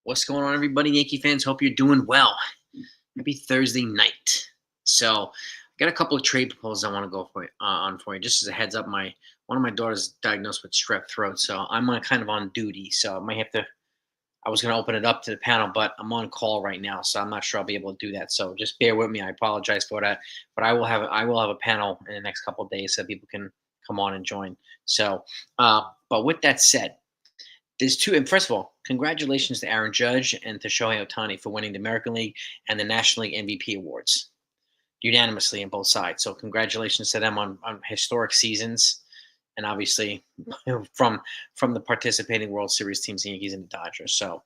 What's going on, everybody? Yankee fans, hope you're doing well. Happy Thursday night. So, I got a couple of trade proposals I want to go on for you. Just as a heads up, one of my daughters is diagnosed with strep throat, so I'm kind of on duty. So I might have to. I was going to open it up to the panel, but I'm on call right now, so I'm not sure I'll be able to do that. So just bear with me. I apologize for that, but I will have a panel in the next couple of days so people can come on and join. So, but with that said. There's two, and first of all, congratulations to Aaron Judge and to Shohei Ohtani for winning the American League and the National League MVP awards unanimously on both sides. So congratulations to them on historic seasons, and obviously from from the participating World Series teams, the Yankees and the Dodgers. So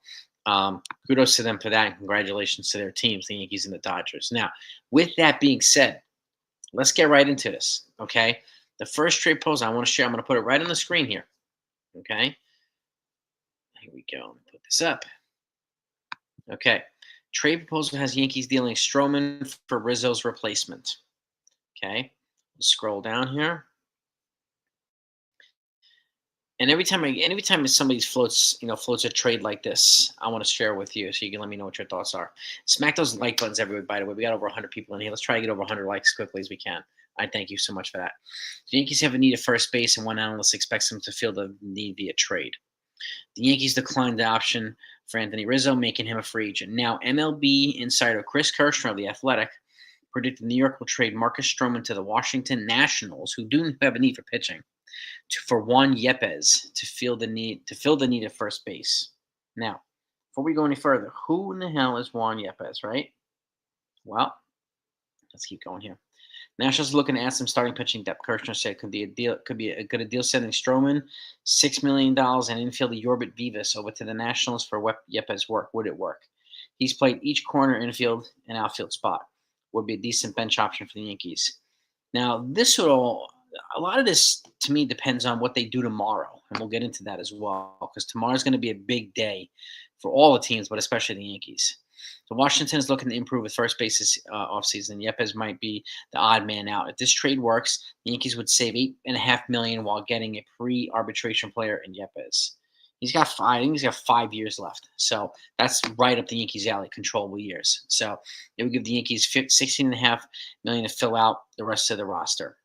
kudos to them for that, and congratulations to their teams, the Yankees and the Dodgers. Now, with that being said, let's get right into this. Okay, the first trade proposal I want to share, I'm going to put it right on the screen here. Okay. Here we go. Let me put this up. Okay. Trade proposal has Yankees dealing Stroman for Rizzo's replacement. Okay. Let's scroll down here. And every time somebody floats a trade like this, I want to share with you so you can let me know what your thoughts are. Smack those like buttons everywhere, by the way. We got over 100 people in here. Let's try to get over 100 likes as quickly as we can. I thank you so much for that. The Yankees have a need at first base, and one analyst expects them to fill the need via trade. The Yankees declined the option for Anthony Rizzo, making him a free agent. Now, MLB insider Chris Kirschner of The Athletic predicted New York will trade Marcus Stroman to the Washington Nationals, who do have a need for pitching, for Juan Yepez to fill the need at first base. Now, before we go any further, who in the hell is Juan Yepez, right? Well, let's keep going here. Nationals looking to add some starting pitching depth. Kirshner said could be a good deal sending Stroman $6 million and infielder Yorbit Vivas over to the Nationals for Yepes work. Would it work? He's played each corner, infield, and outfield spot. Would be a decent bench option for the Yankees. Now, a lot of this to me depends on what they do tomorrow, and we'll get into that as well because tomorrow's going to be a big day for all the teams, but especially the Yankees. So Washington is looking to improve with first base this offseason. Yepes might be the odd man out. If this trade works, the Yankees would save $8.5 million while getting a pre-arbitration player in Yepes. I think he's got 5 years left. So that's right up the Yankees' alley, controllable years. So it would give the Yankees $16.5 million to fill out the rest of the roster.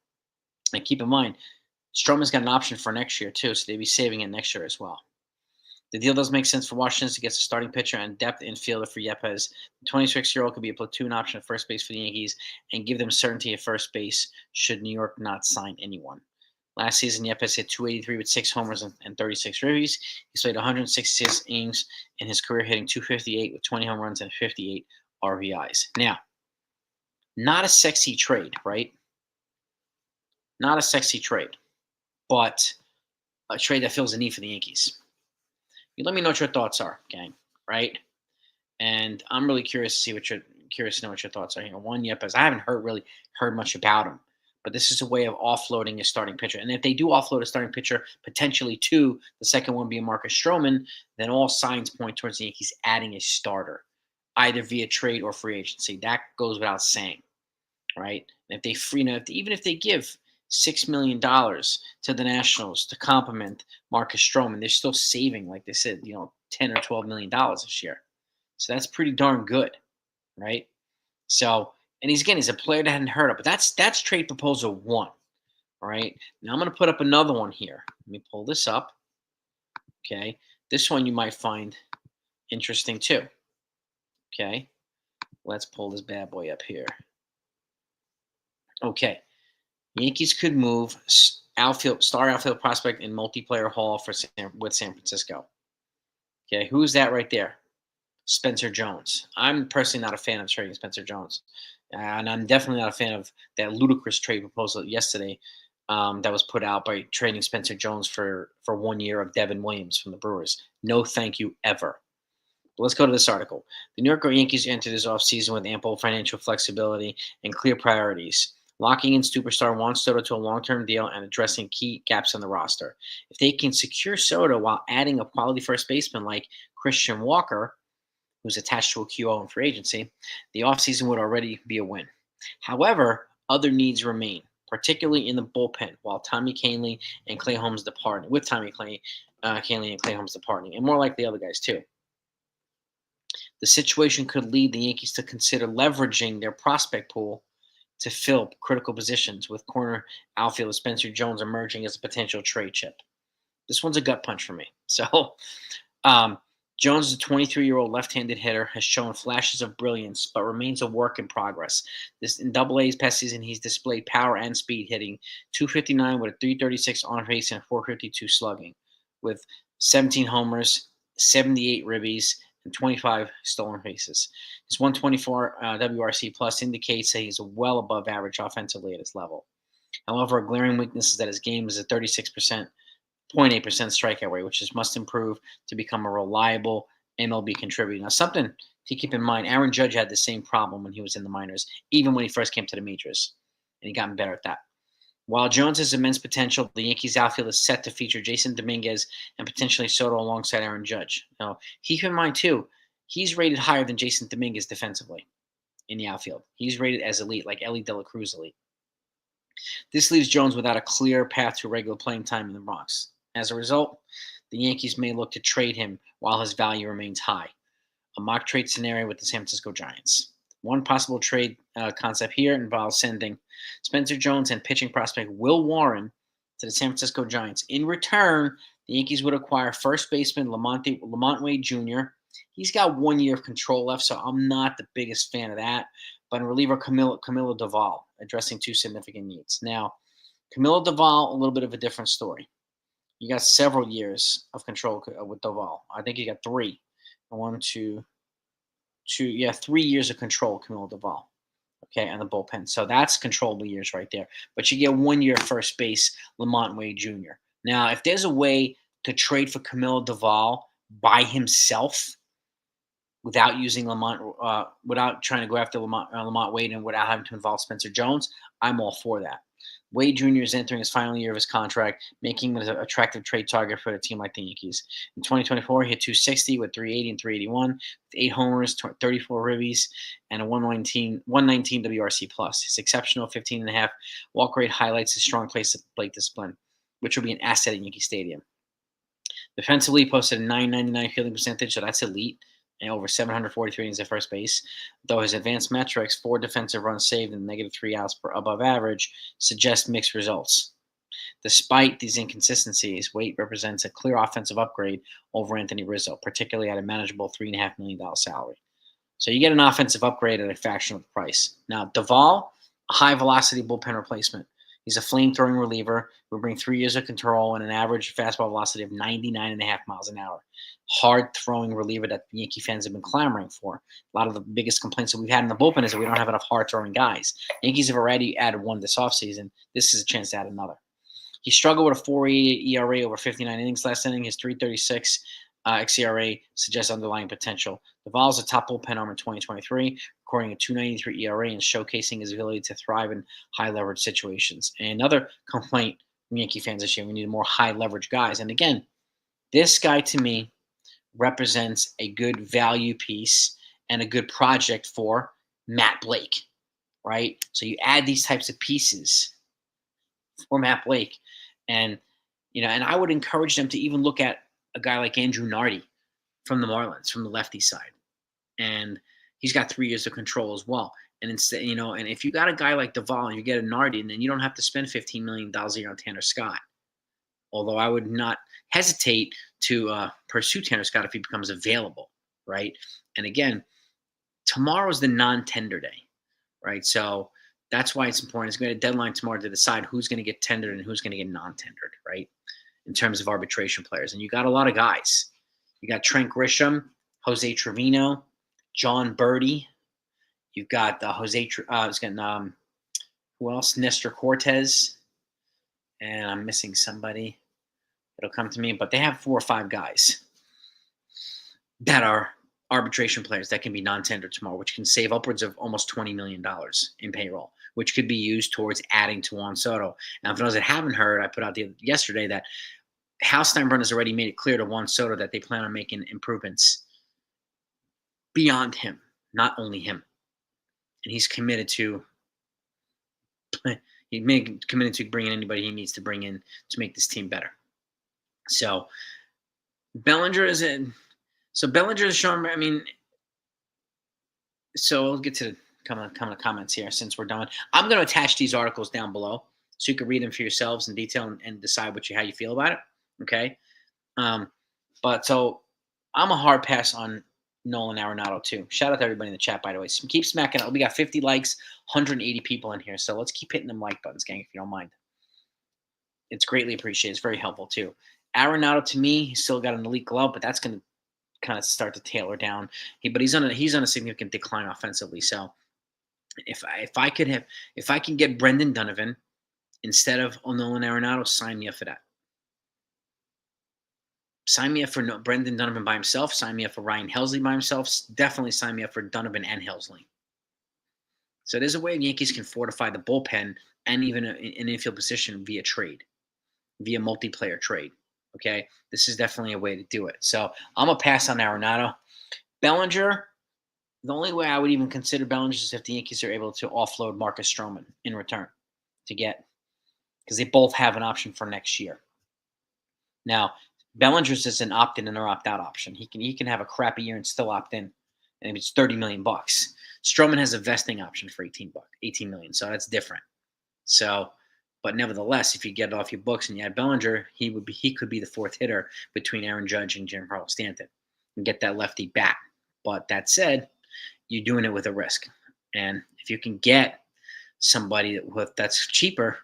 And keep in mind, Stroman's got an option for next year too, so they'd be saving it next year as well. The deal does make sense for Washington to get a starting pitcher and depth infielder for Yepes. The 26-year-old could be a platoon option at first base for the Yankees and give them certainty at first base should New York not sign anyone. Last season, Yepes hit .283 with 6 homers and 36 ribbies. He's played 166 innings in his career, hitting .258 with 20 home runs and 58 RBIs. Now, not a sexy trade, right? Not a sexy trade, but a trade that fills a need for the Yankees. You let me know what your thoughts are, gang, right? And I'm really curious to know what your thoughts are here. Juan Yepes, I haven't heard much about him, but this is a way of offloading a starting pitcher. And if they do offload a starting pitcher, potentially to the second one being Marcus Stroman, then all signs point towards the Yankees adding a starter, either via trade or free agency. That goes without saying, right? And if they even if they give $6 million to the Nationals to complement Marcus Stroman, they're still saving, like they said, $10 or $12 million this year. So that's pretty darn good, right? So, and he's a player that I hadn't heard of, but that's trade proposal 1. All right. Now I'm going to put up another one here. Let me pull this up. Okay. This one you might find interesting too. Okay. Let's pull this bad boy up here. Okay. Yankees could move star outfield prospect in multiplayer haul with San Francisco. Okay, who's that right there? Spencer Jones. I'm personally not a fan of trading Spencer Jones, and I'm definitely not a fan of that ludicrous trade proposal yesterday that was put out by trading Spencer Jones for 1 year of Devin Williams from the Brewers. No, thank you ever. But let's go to this article. The New York Yankees entered this offseason with ample financial flexibility and clear priorities, locking in superstar Juan Soto to a long-term deal and addressing key gaps on the roster. If they can secure Soto while adding a quality first baseman like Christian Walker, who's attached to a QO in free agency, the offseason would already be a win. However, other needs remain, particularly in the bullpen, while Tommy Kahnle and Clay Holmes departing, and more likely other guys too. The situation could lead the Yankees to consider leveraging their prospect pool to fill critical positions, with corner outfielder Spencer Jones emerging as a potential trade chip. This one's a gut punch for me. So, um, Jones, a 23-year-old left-handed hitter, has shown flashes of brilliance, but remains a work in progress. This in Double A's past season, he's displayed power and speed, hitting 259 with a 336 on base and 452 slugging, with 17 homers, 78 ribbies, and 25 stolen bases. His 124 WRC plus indicates that he's well above average offensively at his level. However, a glaring weakness is that his game is a 36% 0.8% strikeout rate, which is must improve to become a reliable MLB contributor. Now, something to keep in mind, Aaron Judge had the same problem when he was in the minors, even when he first came to the majors, and he got better at that. While Jones has immense potential, the Yankees outfield is set to feature Jason Dominguez and potentially Soto alongside Aaron Judge. Now, keep in mind, too, he's rated higher than Jason Dominguez defensively in the outfield. He's rated as elite, like Ellie De La Cruz elite. This leaves Jones without a clear path to regular playing time in the Bronx. As a result, the Yankees may look to trade him while his value remains high. A mock trade scenario with the San Francisco Giants. One possible trade concept here involves sending Spencer Jones and pitching prospect Will Warren to the San Francisco Giants. In return, the Yankees would acquire first baseman Lamont Wade Jr. He's got 1 year of control left, so I'm not the biggest fan of that. But in reliever Camilo Doval, addressing two significant needs. Now, Camilo Doval, a little bit of a different story. You got several years of control with Doval. I think you got three. 3 years of control, Camilo Doval. Okay, and the bullpen. So that's controllable years right there. But you get 1 year first base, Lamont Wade Jr. Now, if there's a way to trade for Camilo Doval by himself without using without trying to go after Lamont Wade and without having to involve Spencer Jones, I'm all for that. Wade Jr. is entering his final year of his contract, making him an attractive trade target for a team like the Yankees. In 2024, he hit 260 with 380 and 381, with 8 homers, 34 ribbies, and a 119 WRC plus. His exceptional 15.5 walk rate highlights his strong plate discipline, which will be an asset at Yankee Stadium. Defensively, he posted a 999 fielding percentage, so that's elite, and over 743 innings at first base. Though his advanced metrics, 4 defensive runs saved and -3 outs per above average, suggest mixed results. Despite these inconsistencies, Waite represents a clear offensive upgrade over Anthony Rizzo, particularly at a manageable $3.5 million salary. So you get an offensive upgrade at a fraction of the price. Now, Doval, a high-velocity bullpen replacement. He's a flame-throwing reliever who will bring 3 years of control and an average fastball velocity of 99.5 miles an hour. Hard-throwing reliever that Yankee fans have been clamoring for. A lot of the biggest complaints that we've had in the bullpen is that we don't have enough hard-throwing guys. Yankees have already added one this offseason. This is a chance to add another. He struggled with a 4.88 ERA over 59 innings last inning. His 3.36 xERA suggests underlying potential. Doval is a top bullpen arm in 2023, recording a 2.93 ERA and showcasing his ability to thrive in high-leverage situations. And another complaint from Yankee fans this year, we need more high-leverage guys. And again, this guy to me represents a good value piece and a good project for Matt Blake, right? So you add these types of pieces for Matt Blake, and I would encourage them to even look at a guy like Andrew Nardi from the Marlins, from the lefty side, and he's got 3 years of control as well. And instead, and if you got a guy like Doval and you get a Nardi, and then you don't have to spend $15 million a year on Tanner Scott. Although I would not hesitate to pursue Tanner Scott if he becomes available, right? And again, tomorrow's the non-tender day, right? So that's why it's important. It's going to be a deadline tomorrow to decide who's going to get tendered and who's going to get non-tendered, right? In terms of arbitration players. And you got a lot of guys. You got Trent Grisham, Jose Trevino, John Birdie. You've got who else? Nestor Cortez. And I'm missing somebody. It'll come to me. But they have 4 or 5 guys that are arbitration players that can be non-tendered tomorrow, which can save upwards of almost $20 million in payroll, which could be used towards adding to Juan Soto. Now, for those that haven't heard, I put out yesterday that Hal Steinbrenner has already made it clear to Juan Soto that they plan on making improvements beyond him, not only him. And he's committed to bringing anybody he needs to bring in to make this team better. So Bellinger is in. So Bellinger is showing. I mean, So we'll get to the coming comments here since we're done. I'm going to attach these articles down below so you can read them for yourselves in detail and decide how you feel about it. Okay. But so I'm a hard pass on Nolan Arenado too. Shout out to everybody in the chat, by the way. So keep smacking out. We got 50 likes, 180 people in here. So let's keep hitting them like buttons, gang, if you don't mind. It's greatly appreciated. It's very helpful too. Arenado, to me, he's still got an elite glove, but that's going to kind of start to tailor down. But he's on a significant decline offensively. So if I can get Brendan Donovan instead of Nolan Arenado, sign me up for that. Sign me up for Brendan Donovan by himself. Sign me up for Ryan Helsley by himself. Definitely sign me up for Donovan and Helsley. So there's a way the Yankees can fortify the bullpen and even an infield position via trade, via multiplayer trade. Okay, this is definitely a way to do it. So I'm going to pass on Arenado. Bellinger, the only way I would even consider Bellinger is if the Yankees are able to offload Marcus Stroman in return because they both have an option for next year. Now, Bellinger's is an opt-in and or opt-out option. He can have a crappy year and still opt in, and it's $30 million. Stroman has a vesting option for $18 million, so that's different. So, but nevertheless, if you get it off your books and you add Bellinger, he could be the fourth hitter between Aaron Judge and Giancarlo Stanton and get that lefty bat. But that said, you're doing it with a risk, and if you can get somebody that's cheaper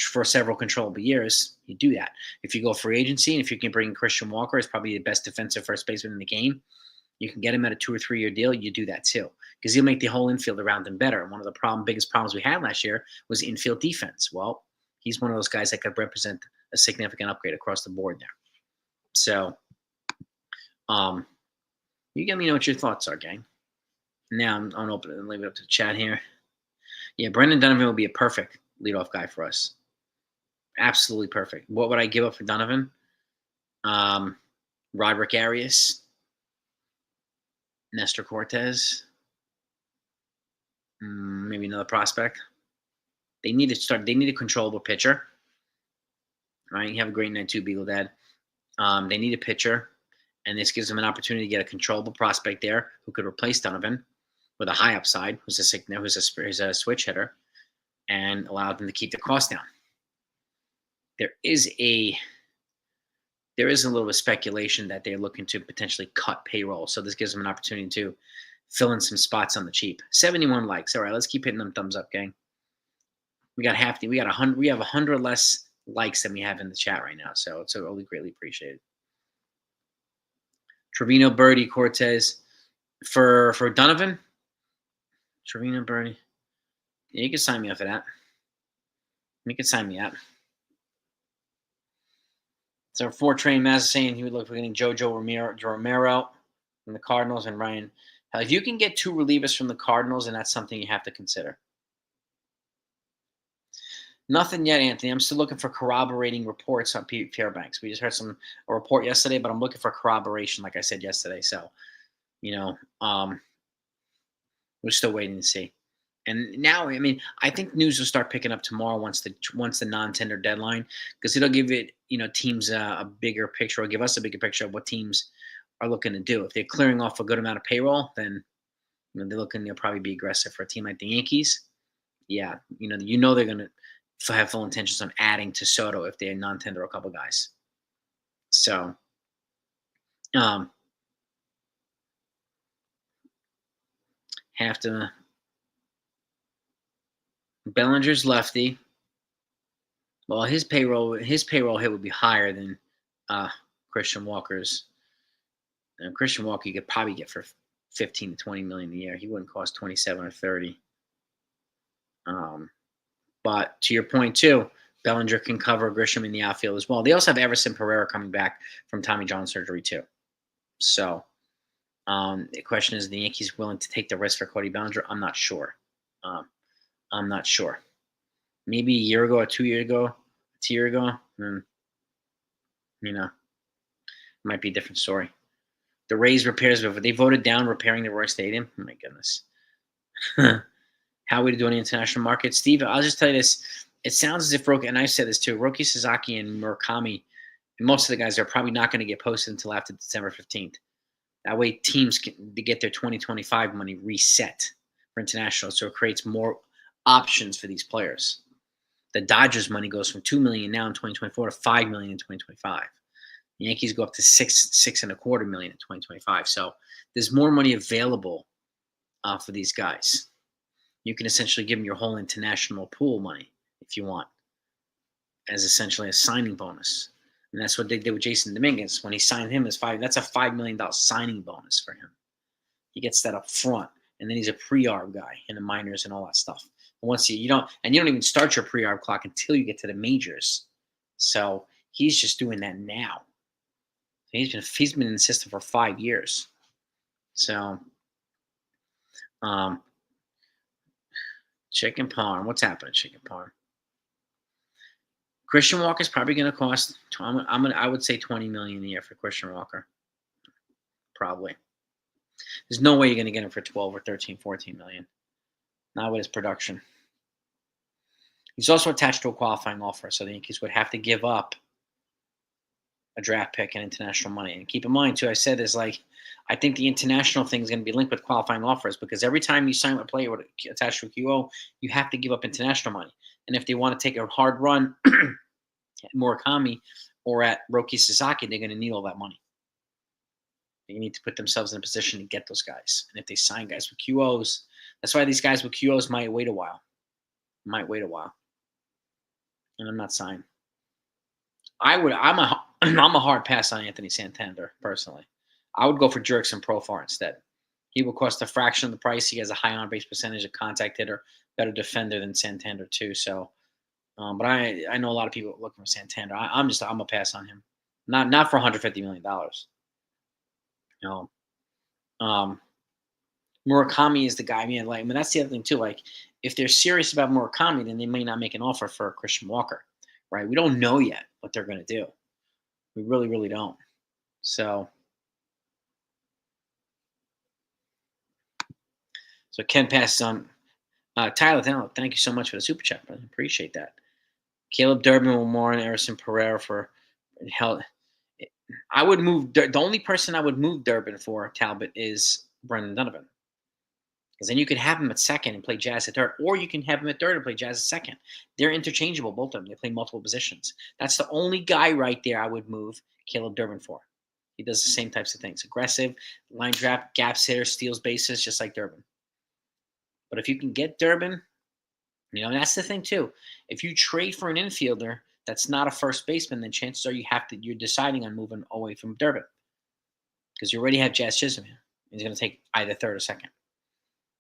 for several controllable years, you do that. If you go free agency and if you can bring Christian Walker as probably the best defensive first baseman in the game, you can get him at a 2 or 3 year deal. You do that too because he'll make the whole infield around him better. And one of the biggest problems we had last year was infield defense. Well, he's one of those guys that could represent a significant upgrade across the board there. So, you let me know what your thoughts are, gang. Now I'm gonna open it and leave it up to the chat here. Yeah, Brendan Donovan will be a perfect leadoff guy for us. Absolutely perfect. What would I give up for Donovan? Roderick Arias, Nestor Cortez, maybe another prospect. They need a controllable pitcher. All right, you have a great night too, Beagle Dad. They need a pitcher, and this gives them an opportunity to get a controllable prospect there who could replace Donovan with a high upside, who's a switch hitter, and allow them to keep the cost down. There is a little bit of speculation that they're looking to potentially cut payroll. So this gives them an opportunity to fill in some spots on the cheap. 71 likes. All right, let's keep hitting them thumbs up, gang. We have 100 less likes than we have in the chat right now. So it's really greatly appreciated. Trevino, Birdie, Cortez. For Donovan, Trevino, Birdie. Yeah, you can sign me up for that. You can sign me up. So Fortrain Mazza saying he would look for getting Jojo Romero from the Cardinals and Ryan. Hell, if you can get 2 relievers from the Cardinals, and that's something you have to consider. Nothing yet, Anthony. I'm still looking for corroborating reports on Fairbanks. We just heard a report yesterday, but I'm looking for corroboration, like I said yesterday. So, we're still waiting to see. And now, I mean, I think news will start picking up tomorrow once the non-tender deadline, because it'll give it, teams a bigger picture, or give us a bigger picture of what teams are looking to do. If they're clearing off a good amount of payroll, then they're looking to probably be aggressive. For a team like the Yankees. Yeah, they're going to have full intentions on adding to Soto if they non-tender a couple guys. So, have to. Bellinger's lefty. Well, his payroll hit would be higher than Christian Walker's. And Christian Walker you could probably get for 15 to 20 million a year. He wouldn't cost 27 or 30. But to your point too, Bellinger can cover Grisham in the outfield as well. They also have Everson Pereira coming back from Tommy John surgery too. So the question is, the Yankees willing to take the risk for Cody Bellinger? I'm not sure. Maybe a year ago, or 2 years ago, it might be a different story. The Rays repairs, they voted down repairing the Roy Stadium. Oh my goodness. How would we do in the international market? Steve, I'll just tell you this. It sounds as if Roki, and I said this too, Roki Sasaki and Murakami, and most of the guys are probably not going to get posted until after December 15th. That way teams can to get their 2025 money reset for international, so it creates more options for these players. The Dodgers money goes from $2 million now in 2024 to $5 million in 2025. The Yankees go up to $6.25 million in 2025. So there's more money available for these guys. You can essentially give them your whole international pool money if you want, as essentially a signing bonus. And that's what they did with Jason Dominguez when he signed him as that's a $5 million signing bonus for him. He gets that up front, and then he's a pre-arb guy in the minors and all that stuff. And once you don't even start your pre-arb clock until you get to the majors. So he's just doing that now. He's been in the system for 5 years. So, Chicken Parm, what's happening, Chicken Parm? Christian Walker's probably going to cost. I would say $20 million a year for Christian Walker. Probably. There's no way you're going to get him for 12 or 13, 14 million. Not with his production. He's also attached to a qualifying offer, so the Yankees would have to give up a draft pick and international money. And keep in mind, too, I said is like, I think the international thing is going to be linked with qualifying offers because every time you sign a player with attached to a QO, you have to give up international money. And if they want to take a hard run at Murakami or at Roki Sasaki, they're going to need all that money. They need to put themselves in a position to get those guys. And if they sign guys with QOs, that's why these guys with QOs might wait a while. And I'm not signing. I'm a hard pass on Anthony Santander, personally. I would go for Jurickson Profar instead. He will cost a fraction of the price. He has a high on-base percentage, a contact hitter, better defender than Santander too. So, but I know a lot of people looking for Santander. I'm a pass on him. Not for $150 million. No. Murakami is the guy. That's the other thing too. Like, if they're serious about Murakami, then they may not make an offer for Christian Walker, right? We don't know yet what they're going to do. We really, really don't. So Ken passes on. Tyler, thank you so much for the super chat, brother. Appreciate that. Caleb Durbin, Wilmore, and Erison Pereira for hell. I would move. The only person I would move Durbin for Talbot is Brendan Donovan. Because then you could have him at second and play Jazz at third, or you can have him at third and play Jazz at second. They're interchangeable, both of them. They play multiple positions. That's the only guy right there I would move Caleb Durbin for. He does the same types of things. Aggressive, line trap, gaps hitter, steals bases, just like Durbin. But if you can get Durbin, that's the thing too. If you trade for an infielder that's not a first baseman, then chances are you're deciding on moving away from Durbin. Because you already have Jazz Chisholm here. He's going to take either third or second.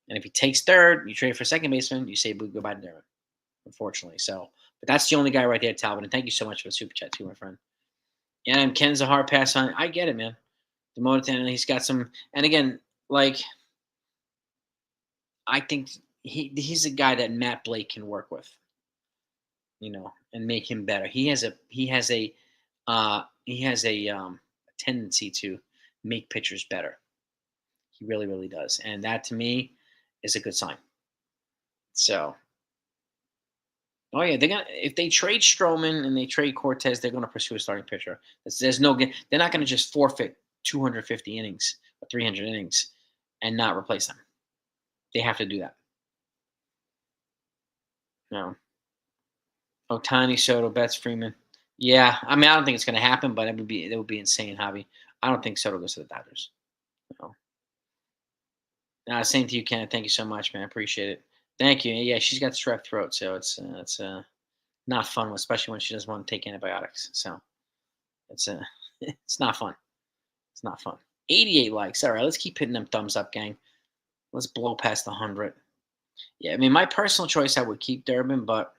And if he takes third, you trade for second baseman, you say goodbye to Durbin, unfortunately. So, but that's the only guy right there, Talbot. And thank you so much for the super chat too, my friend. And Ken's a hard pass on. I get it, man. Demotan, he's got some. And again, like, I think he's a guy that Matt Blake can work with, and make him better. He has a tendency to make pitchers better. He really, really does, and that to me is a good sign. So, oh yeah, if they trade Stroman and they trade Cortez, they're gonna pursue a starting pitcher. They're not gonna just forfeit 250 innings or 300 innings and not replace them. They have to do that. No. Ohtani, Soto, Betts, Freeman. Yeah, I don't think it's going to happen, but it would be insane, Javi. I don't think Soto goes to the Dodgers. No. Same to you, Ken. Thank you so much, man. I appreciate it. Thank you. Yeah, she's got strep throat, so it's not fun, especially when she doesn't want to take antibiotics. So it's it's not fun. It's not fun. 88 likes. All right, let's keep hitting them thumbs up, gang. Let's blow past the 100. Yeah, my personal choice, I would keep Durbin, but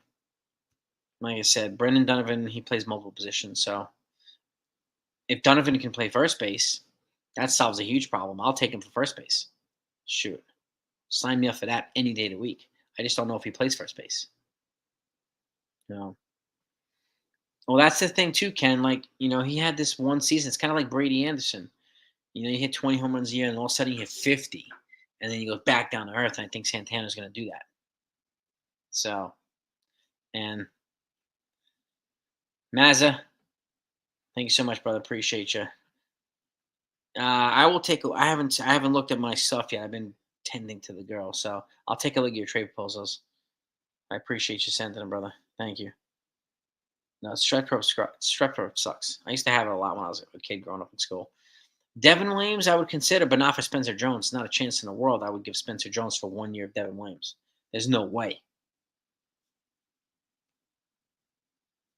like I said, Brendan Donovan, he plays multiple positions. So if Donovan can play first base, that solves a huge problem. I'll take him for first base. Shoot. Sign me up for that any day of the week. I just don't know if he plays first base. No. Well, that's the thing too, Ken. Like, he had this one season. It's kind of like Brady Anderson. He hit 20 home runs a year, and all of a sudden he hit 50. And then he goes back down to earth, and I think Santana's going to do that. So, and Mazza, thank you so much, brother. Appreciate you. I will take. I haven't looked at my stuff yet. I've been tending to the girl, so I'll take a look at your trade proposals. I appreciate you sending them, brother. Thank you. No, strep throat sucks. I used to have it a lot when I was a kid growing up in school. Devin Williams, I would consider, but not for Spencer Jones. Not a chance in the world I would give Spencer Jones for 1 year of Devin Williams. There's no way.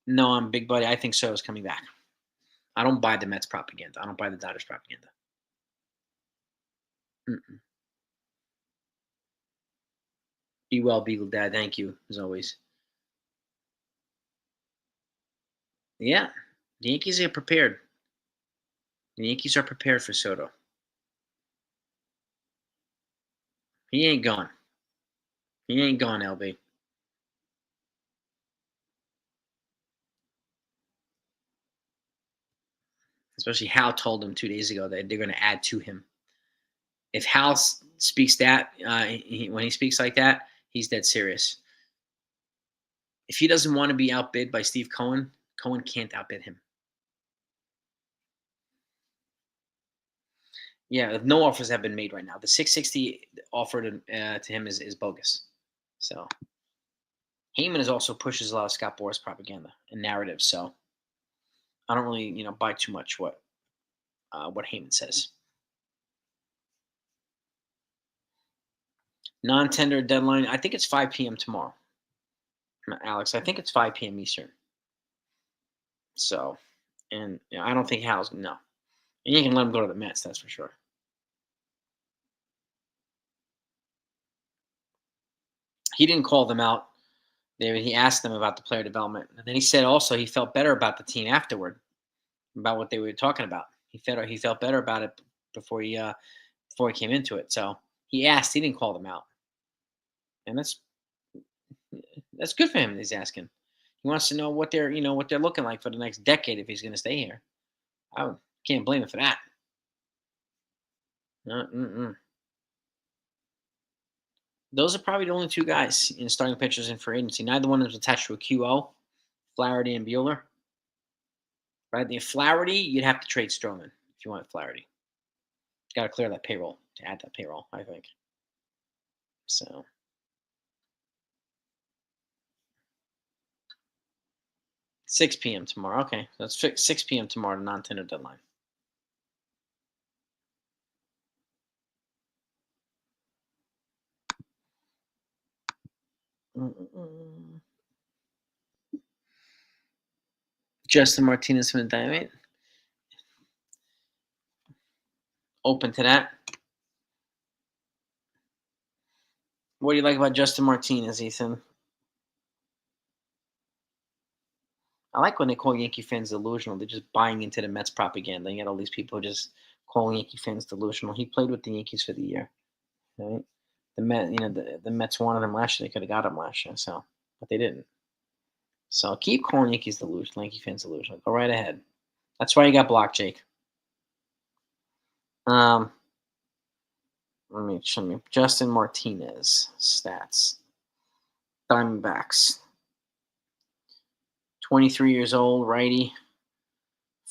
No, I'm big buddy. I think Soto's coming back. I don't buy the Mets propaganda. I don't buy the Dodgers propaganda. Mm-mm. Be well, Beagle Dad. Thank you, as always. Yeah, the Yankees are prepared. The Yankees are prepared for Soto. He ain't gone. He ain't gone, LB. Especially Hal told him 2 days ago that they're going to add to him. If Hal speaks that, when he speaks like that, he's dead serious. If he doesn't want to be outbid by Steve Cohen, Cohen can't outbid him. Yeah, no offers have been made right now. The 660 offered to him is bogus. So Heyman is also pushes a lot of Scott Boras propaganda and narrative. So I don't really, buy too much what Heyman says. Non-tender deadline. I think it's 5 p.m. tomorrow, Alex. I think it's 5 p.m. Eastern. So, and I don't think Hal's no. And you can let him go to the Mets. That's for sure. He didn't call them out. He asked them about the player development, and then he said also he felt better about the team afterward, about what they were talking about. He felt better about it before he came into it. So he asked. He didn't call them out, and that's good for him. He's asking. He wants to know what they're looking like for the next decade if he's going to stay here. Can't blame him for that. Mm-mm. Those are probably the only two guys in starting pitchers in free agency. Neither one is attached to a QO. Flaherty and Bueller. Right? The Flaherty, you'd have to trade Stroman if you want Flaherty. Got to clear that payroll to add that payroll, I think. So 6 p.m. tomorrow. Okay, so that's 6 p.m. tomorrow, the non-tender deadline. Mm-mm. Justin Martinez from the Dynamite. Open to that. What do you like about Justin Martinez, Ethan? I like when they call Yankee fans delusional. They're just buying into the Mets propaganda. You get all these people just calling Yankee fans delusional. He played with the Yankees for the year. Right? The Mets wanted him last year. They could have got him last year, but they didn't. So keep calling Yankees delusional, Yankee fans delusional. Go right ahead. That's why you got blocked, Jake. Um, let me show me Justin Martinez stats. Diamondbacks. 23 years old, righty.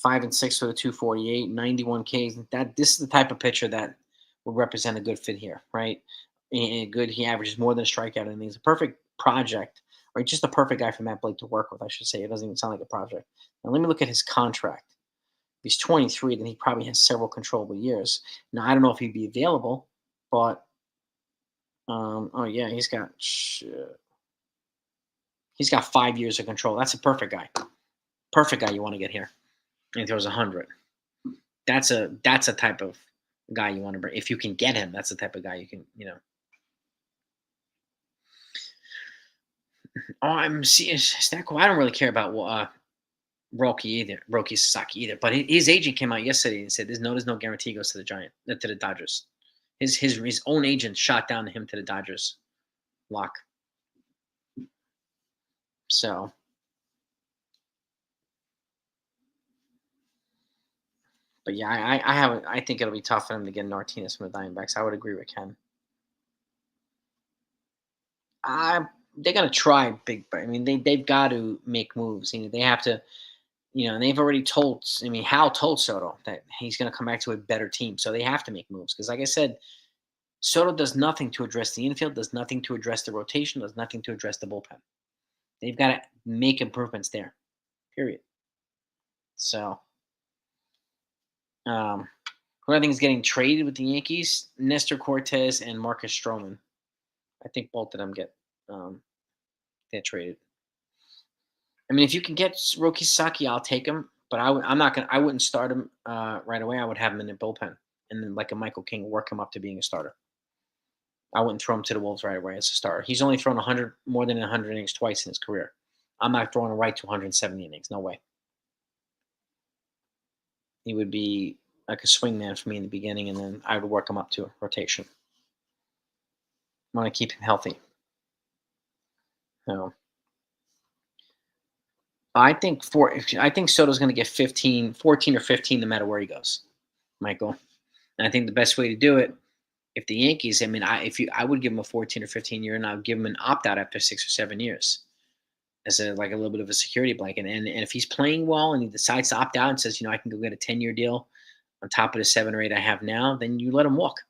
5-6 with a 248, 91 Ks. This is the type of pitcher that would represent a good fit here, right? He averages more than a strikeout, and he's a perfect project, or just a perfect guy for Matt Blake to work with, I should say. It doesn't even sound like a project. Now let me look at his contract. If he's 23, then he probably has several controllable years. Now I don't know if he'd be available, but oh yeah, he's got 5 years of control. That's a perfect guy. Perfect guy you want to get here. And he throws 100. That's a type of guy you want to bring. If you can get him, that's the type of guy you can. Oh, I'm seeing Stacko. I don't really care about Roki Sasaki either. But his agent came out yesterday and said there's no guarantee he goes to the Dodgers. His own agent shot down him to the Dodgers. Lock. So. But yeah, I think it'll be tough for them to get Martinez from the Diamondbacks. I would agree with Ken. They're gonna try big, but I mean they've got to make moves. They have to. And they've already told. I mean, Hal told Soto that he's going to come back to a better team, so they have to make moves because, like I said, Soto does nothing to address the infield, does nothing to address the rotation, does nothing to address the bullpen. They've got to make improvements there. Period. So, who I think is getting traded with the Yankees? Nestor Cortez and Marcus Stroman. I think both of them get traded. I mean, if you can get Roki Sasaki, I'll take him. But I'm not gonna. I wouldn't start him right away. I would have him in the bullpen, and then like a Michael King, work him up to being a starter. I wouldn't throw him to the Wolves right away as a starter. He's only thrown more than 100 innings twice in his career. I'm not throwing him right to 170 innings. No way. He would be like a swingman for me in the beginning, and then I would work him up to a rotation. I want to keep him healthy. So I think Soto's going to get 14 or 15, no matter where he goes, Michael. And I think the best way to do it, if the Yankees, I mean, I would give him a 14 or 15 year, and I would give him an opt out after 6 or 7 years, as a little bit of a security blanket. And if he's playing well and he decides to opt out and says, I can go get a 10-year deal on top of the 7 or 8 I have now, then you let him walk.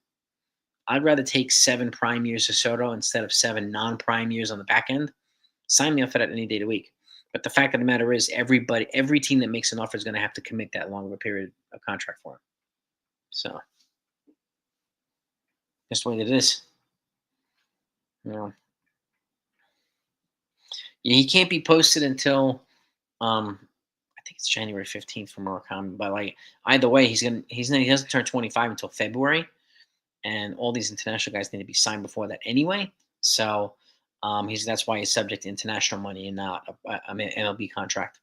I'd rather take 7 prime years of Soto instead of 7 non-prime years on the back end. Sign me up for that any day of the week. But the fact of the matter is, every team that makes an offer is going to have to commit that long of a period of contract for him. So that's the way it is. Yeah, he can't be posted until I think it's January 15th for Murakami. But like either way, he doesn't turn 25 until February, and all these international guys need to be signed before that anyway. So that's why he's subject to international money and not an MLB contract.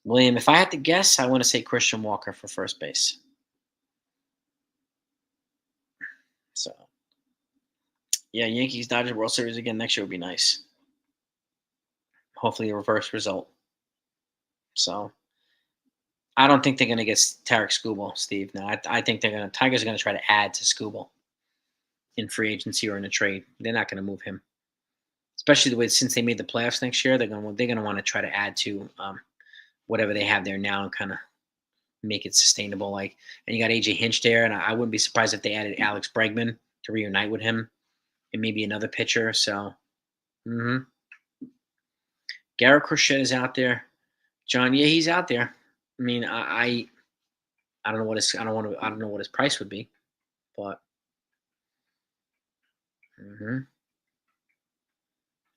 William, if I had to guess, I want to say Christian Walker for first base. So, yeah, Yankees Dodgers World Series again next year would be nice. Hopefully, a reverse result. So, I don't think they're going to get Tarek Skubal, Steve. No, I think Tigers are going to try to add to Skubal in free agency or in a trade. They're not going to move him, especially the way since they made the playoffs next year. They're going to want to try to add to whatever they have there now and kind of make it sustainable. Like, and you got AJ Hinch there, and I wouldn't be surprised if they added Alex Bregman to reunite with him, and maybe another pitcher. So, Garrett Crochet is out there. John, yeah, he's out there. I mean, I don't know what his I don't know what his price would be, but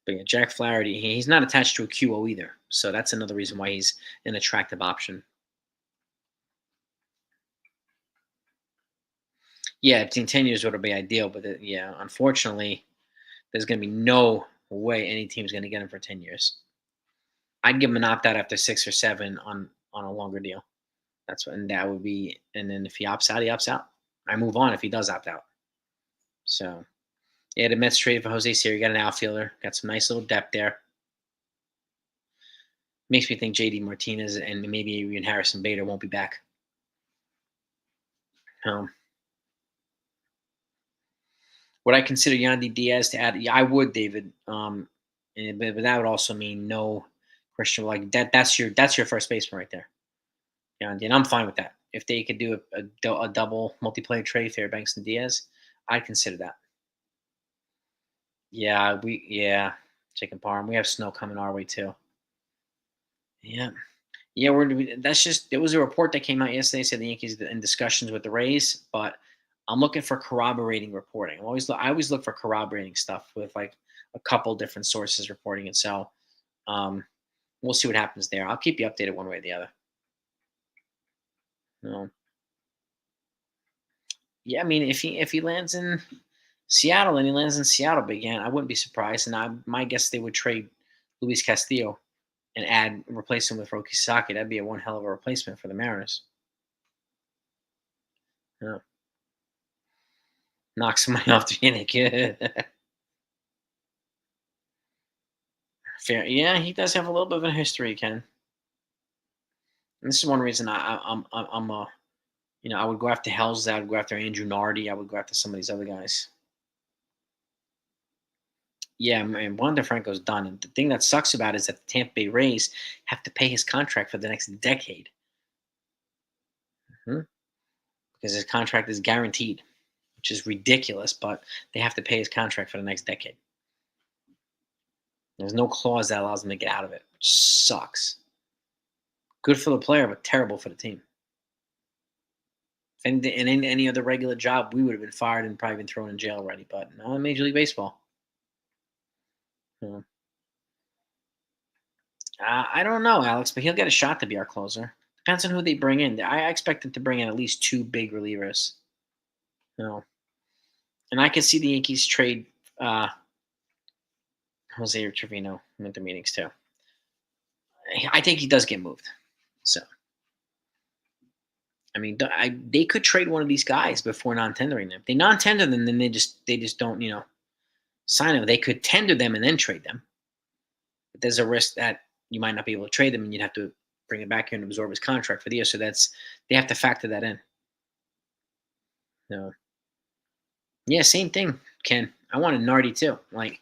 but yeah, Jack Flaherty, he's not attached to a QO either, so that's another reason why he's an attractive option. Yeah, 10 years would be ideal, but yeah, unfortunately, there's going to be no way any team's going to get him for 10 years. I'd give him an opt out after 6 or 7 on a longer deal. And that would be, and then if he opts out, he opts out. I move on if he does opt out. So, yeah, the Mets traded for Jose Siri. Got an outfielder. Got some nice little depth there. Makes me think JD Martinez and maybe even Harrison Bader won't be back. Would I consider Yandy Diaz to add? Yeah, I would, David. But that would also mean no Christian. Like that's your first baseman right there, Yandy, and I'm fine with that. If they could do a double multiplayer trade, Fairbanks and Diaz, I'd consider that. Yeah, chicken parm. We have snow coming our way too. Yeah. Yeah, that's just there was a report that came out yesterday said the Yankees in discussions with the Rays, but I'm looking for corroborating reporting. I always look for corroborating stuff with like a couple different sources reporting it. So we'll see what happens there. I'll keep you updated one way or the other. No. Yeah, I mean if he lands in Seattle and he lands in Seattle again, I wouldn't be surprised. And my guess they would trade Luis Castillo and replace him with Roki Sasaki. That'd be one hell of a replacement for the Mariners. Yeah. Knock somebody off the inning. Fair. Yeah, he does have a little bit of a history, Ken. And this is one reason I would go after Hells. I would go after Andrew Nardi. I would go after some of these other guys. Yeah, and Wander Franco's done. And the thing that sucks about it is that the Tampa Bay Rays have to pay his contract for the next decade. Mhm. Because his contract is guaranteed, which is ridiculous, but they have to pay his contract for the next decade. There's no clause that allows him to get out of it, which sucks. Good for the player, but terrible for the team. And in any other regular job, we would have been fired and probably been thrown in jail already, but not in Major League Baseball. Yeah. I don't know, Alex, but he'll get a shot to be our closer. Depends on who they bring in. I expect them to bring in at least two big relievers. You know, and I can see the Yankees trade uh, Jose Trevino in the meetings too. I think he does get moved. So I mean, they could trade one of these guys before non-tendering them. If they non-tender them, then they just don't sign them. They could tender them and then trade them. But there's a risk that you might not be able to trade them, and you'd have to bring it back here and absorb his contract for the year. So they have to factor that in. No. Yeah, same thing, Ken. I wanted Nardi too. Like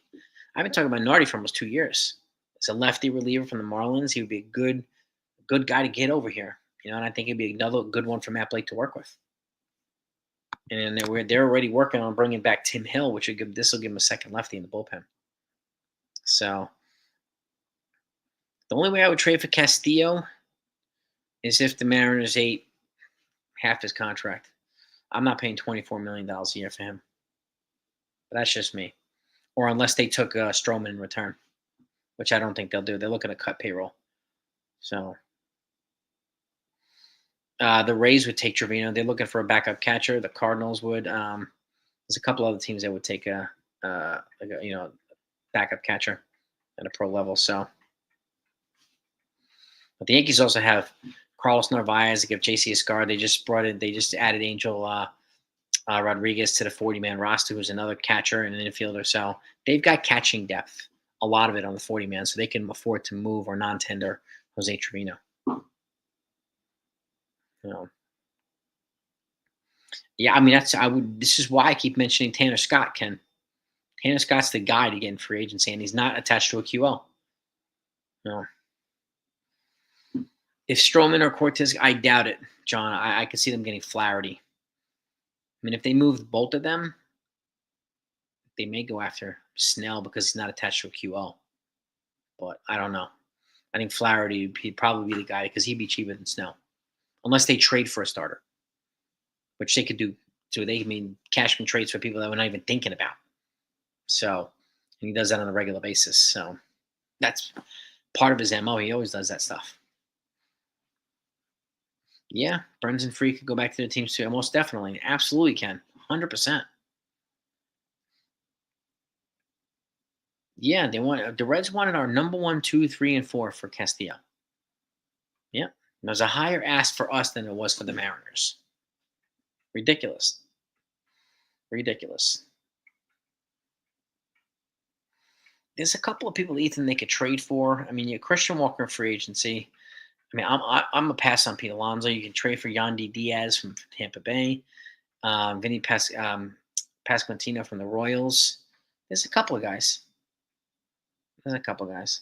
I've been talking about Nardi for almost 2 years. As a lefty reliever from the Marlins, he would be a good guy to get over here. And I think it'd be another good one for Matt Blake to work with. And they're already working on bringing back Tim Hill, which will give him a second lefty in the bullpen. So the only way I would trade for Castillo is if the Mariners ate half his contract. I'm not paying $24 million a year for him. But that's just me. Or unless they took Stroman in return, which I don't think they'll do. They're looking to cut payroll. So the Rays would take Trevino. They're looking for a backup catcher. The Cardinals would. There's a couple other teams that would take a backup catcher at a pro level. So, but the Yankees also have Carlos Narvaez. They give JC Escar. They just brought in. They just added Angel Rodriguez to the 40-man roster, who's another catcher and an infielder. So they've got catching depth, a lot of it on the 40-man, so they can afford to move or non-tender Jose Trevino. You know. Yeah, I mean This is why I keep mentioning Tanner Scott. Ken Tanner Scott's the guy to get in free agency, and he's not attached to a QL. No. If Stroman or Cortez, I doubt it, John. I could see them getting Flaherty. I mean, if they move both of them, they may go after Snell because he's not attached to a QL. But I don't know. I think Flaherty, he'd probably be the guy because he'd be cheaper than Snell, unless they trade for a starter, which they could do. So Cashman trades for people that we're not even thinking about. So, and he does that on a regular basis. So that's part of his MO. He always does that stuff. Yeah, Burns and Free could go back to the teams too. Most definitely, absolutely can, 100%. Yeah, the Reds wanted our number 1, 2, 3, and 4 for Castillo. Yeah, there's a higher ask for us than it was for the Mariners. Ridiculous, ridiculous. There's a couple of people, Ethan, they could trade for. I mean, you Christian Walker free agency. I mean, I'm a pass on Pete Alonso. You can trade for Yandy Diaz from Tampa Bay, Vinny Pasquantino from the Royals. There's a couple of guys. There's a couple of guys.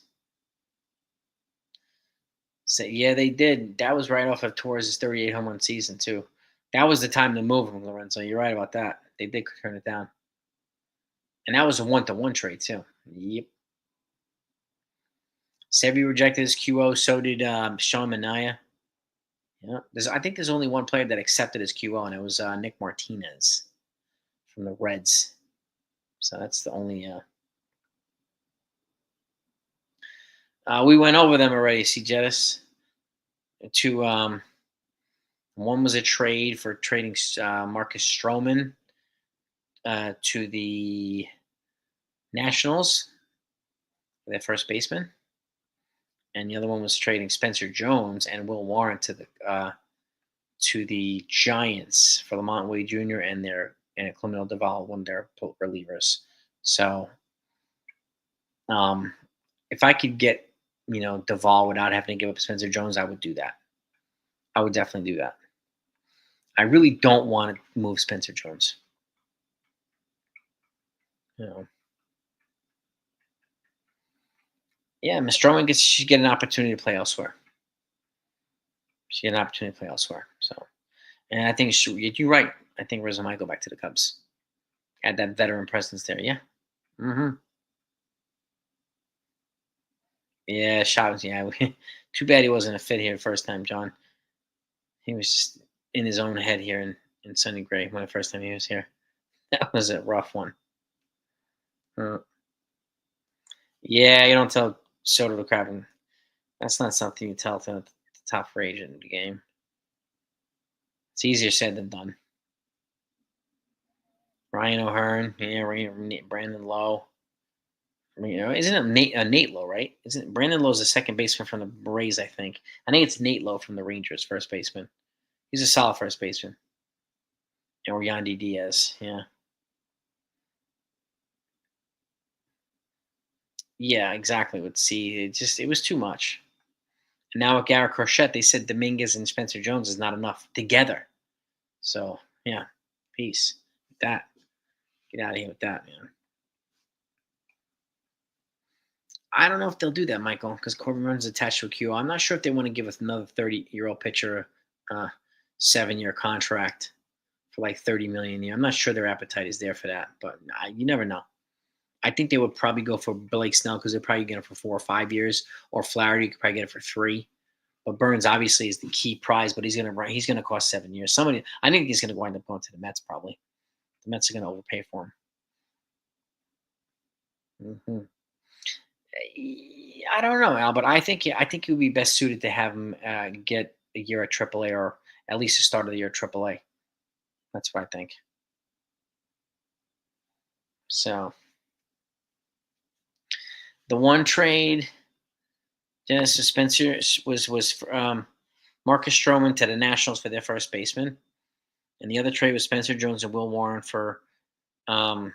So yeah, they did. That was right off of Torres' 38 home run season too. That was the time to move him, Lorenzo. You're right about that. They did turn it down, and that was a 1-to-1 trade too. Yep. Sevy rejected his QO. So did Sean Manaea. Yeah, I think there's only one player that accepted his QO, and it was Nick Martinez from the Reds. So that's the only. We went over them already. See, Jettis. One was a trade for trading Marcus Stroman to the Nationals, their first baseman, and the other one was trading Spencer Jones and Will Warren to the Giants for Lamont Wade Jr. and Clemento Duval, one of their relievers. So, if I could get Duval without having to give up Spencer Jones, I would do that. I would definitely do that. I really don't want to move Spencer Jones. You know. Yeah, Miss Stroman should get an opportunity to play elsewhere. She get an opportunity to play elsewhere. So, and I think you're right. I think Rizzo might go back to the Cubs. Add that veteran presence there. Yeah. Hmm. Yeah, Shot. Yeah. Too bad he wasn't a fit here the first time, John. He was just in his own head here in Sonny Gray when the first time he was here. That was a rough one. Uh, yeah, you don't tell Soto to crap him. That's not something you tell to the top free agent in the game. It's easier said than done. Ryan O'Hearn, yeah, Brandon Lowe. Isn't it Nate Lowe, right? Isn't Brandon Lowe's the second baseman from the Rays? I think. I think it's Nate Lowe from the Rangers, first baseman. He's a solid first baseman. Or Yandy Diaz, yeah, yeah, exactly. With C, it was too much. And now with Garrett Crochet, they said Dominguez and Spencer Jones is not enough together. So yeah, peace. With that, get out of here with that, man. I don't know if they'll do that, Michael, because Corbin Burns is attached to a QO. I'm not sure if they want to give another 30-year-old pitcher a 7-year contract for like 30 million a year. I'm not sure their appetite is there for that, but you never know. I think they would probably go for Blake Snell because they're probably getting it for 4 or 5 years, or Flaherty could probably get it for 3. But Burns obviously is the key prize, but he's gonna cost 7 years. I think he's gonna wind up going to the Mets probably. The Mets are gonna overpay for him. I don't know, Al, but I think it would be best suited to have him get a year at AAA or at least the start of the year at AAA. That's what I think. So the one trade, Dennis Spencer was Marcus Stroman to the Nationals for their first baseman, and the other trade was Spencer Jones and Will Warren for um,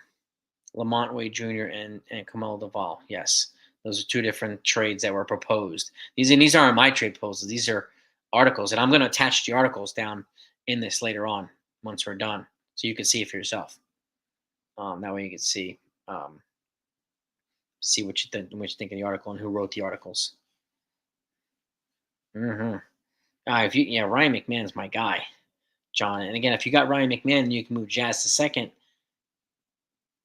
Lamont Wade Jr. and Camilo Duvall. Yes, those are two different trades that were proposed. These aren't my trade proposals. These are articles, and I'm going to attach the articles down in this later on once we're done, so you can see it for yourself. That way, you can um, see what you think of the article and who wrote the articles. Mm-hmm. If you yeah, Ryan McMahon's my guy, John. And again, if you got Ryan McMahon, you can move Jazz to second.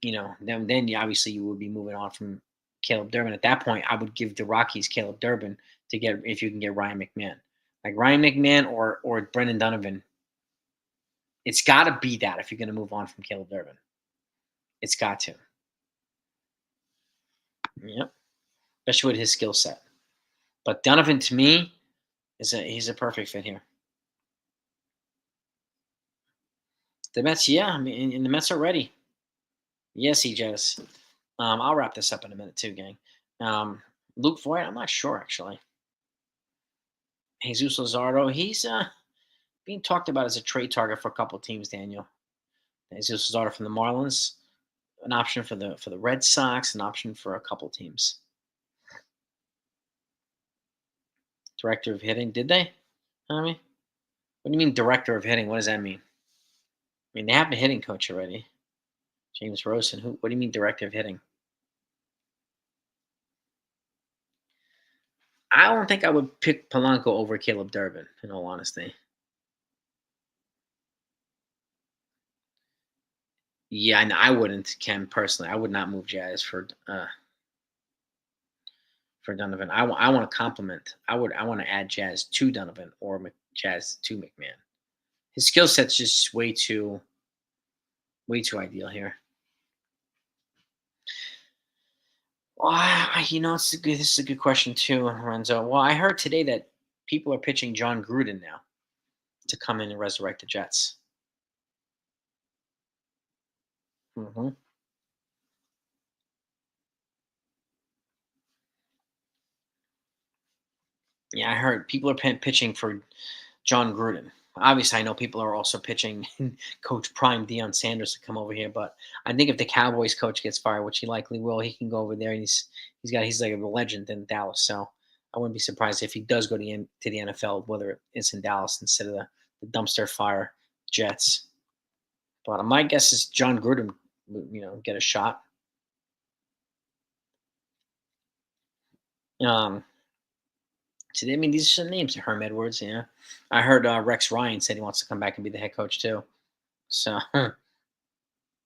Then obviously you would be moving on from Caleb Durbin. At that point, I would give the Rockies Caleb Durbin to get if you can get Ryan McMahon, like Ryan McMahon or Brendan Donovan. It's got to be that if you're going to move on from Caleb Durbin, it's got to. Yep, especially with his skill set. But Donovan to me he's a perfect fit here. The Mets, yeah, I mean, and the Mets are ready. Yes, he just. I'll wrap this up in a minute too, gang. Luke Voigt, I'm not sure actually. Jesus Luzardo, he's being talked about as a trade target for a couple of teams. Daniel Jesus Luzardo from the Marlins, an option for the Red Sox, an option for a couple of teams. Director of hitting, did they? I mean, what do you mean director of hitting? What does that mean? I mean, they have a hitting coach already, James Rosen. Who? What do you mean director of hitting? I don't think I would pick Polanco over Caleb Durbin, in all honesty. Yeah, and I wouldn't, Ken, personally. I would not move Jazz for Donovan. I want to compliment. I want to add Jazz to Donovan or Jazz to McMahon. His skill set's just way too ideal here. Well, this is a good question too, Lorenzo. Well, I heard today that people are pitching John Gruden now to come in and resurrect the Jets. Hmm. Yeah, I heard people are pitching for John Gruden. Obviously, I know people are also pitching Coach Prime Deion Sanders to come over here, but I think if the Cowboys coach gets fired, which he likely will, he can go over there and he's like a legend in Dallas. So I wouldn't be surprised if he does go to the NFL, whether it's in Dallas instead of the dumpster fire Jets. But my guess is John Gruden, get a shot. Um, so I mean, these are some names. Herm Edwards, yeah. I heard Rex Ryan said he wants to come back and be the head coach too. So,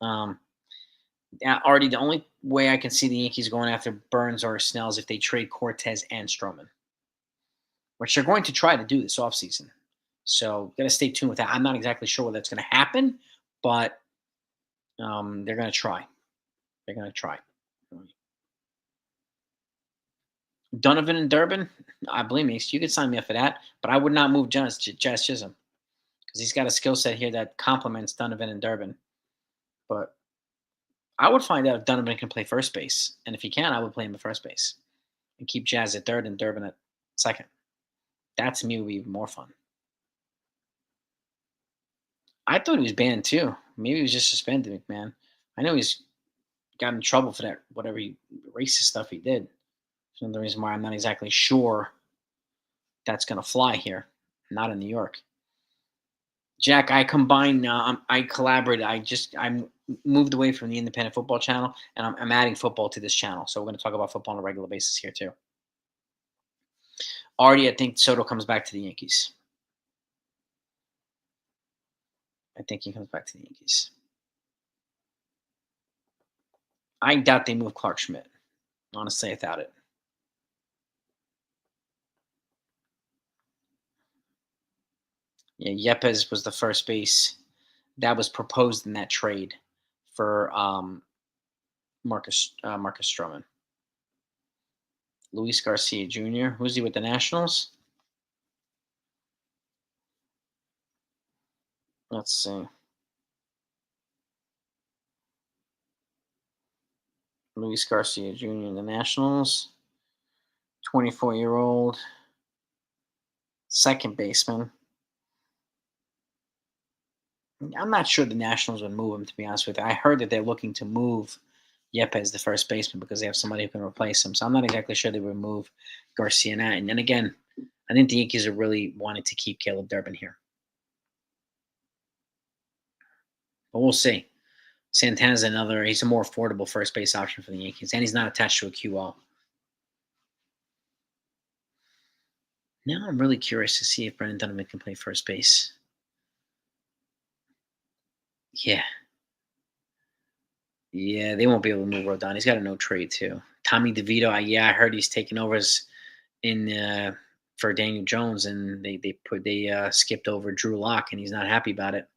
um, yeah, already the only way I can see the Yankees going after Burns or Snell is if they trade Cortez and Stroman, which they're going to try to do this offseason. So, got to stay tuned with that. I'm not exactly sure whether that's going to happen, but they're going to try. They're going to try. Donovan and Durbin, I believe me. You could sign me up for that, but I would not move Jazz Chisholm because he's got a skill set here that complements Donovan and Durbin. But I would find out if Donovan can play first base, and if he can, I would play him at first base and keep Jazz at third and Durbin at second. That to me would be even more fun. I thought he was banned too. Maybe he was just suspended, McMahon. I know he's got in trouble for that whatever racist stuff he did. That's another reason why I'm not exactly sure that's going to fly here, not in New York. Jack, I combine. I collaborate. I moved away from the independent football channel, and I'm adding football to this channel. So we're going to talk about football on a regular basis here too. Already, I think Soto comes back to the Yankees. I think he comes back to the Yankees. I doubt they move Clark Schmidt. Honestly, I doubt it. Yeah, Yepes was the first base that was proposed in that trade for Marcus Stroman. Luis Garcia Jr. Who's he with the Nationals? Let's see. Luis Garcia Jr. in the Nationals. 24-year-old second baseman. I'm not sure the Nationals would move him, to be honest with you. I heard that they're looking to move Yepes, the first baseman, because they have somebody who can replace him. So I'm not exactly sure they would move Garcia now. And then again, I think the Yankees are really wanting to keep Caleb Durbin here. But we'll see. Santana's he's a more affordable first base option for the Yankees, and he's not attached to a QL. Now I'm really curious to see if Brendan Donovan can play first base. Yeah. Yeah, they won't be able to move Rodon. He's got a no trade too. Tommy DeVito, I heard he's taking over for Daniel Jones, and they skipped over Drew Lock, and he's not happy about it.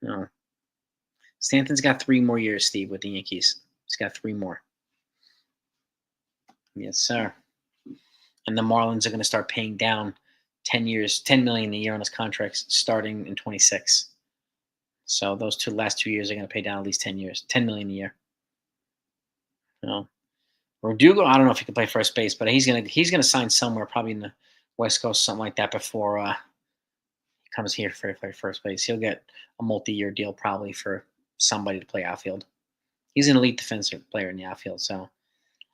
No, Stanton's got 3 more years, Steve, with the Yankees. He's got 3 more. Yes, sir. And the Marlins are going to start paying down 10 years, $10 million a year on his contracts starting in 26. So those last 2 years are going to pay down at least 10 years, $10 million a year. No. Verdugo, I don't know if he can play first base, but he's gonna sign somewhere, probably in the West Coast, something like that, before he comes here for play first base. He'll get a multi-year deal probably for somebody to play outfield. He's an elite defensive player in the outfield, so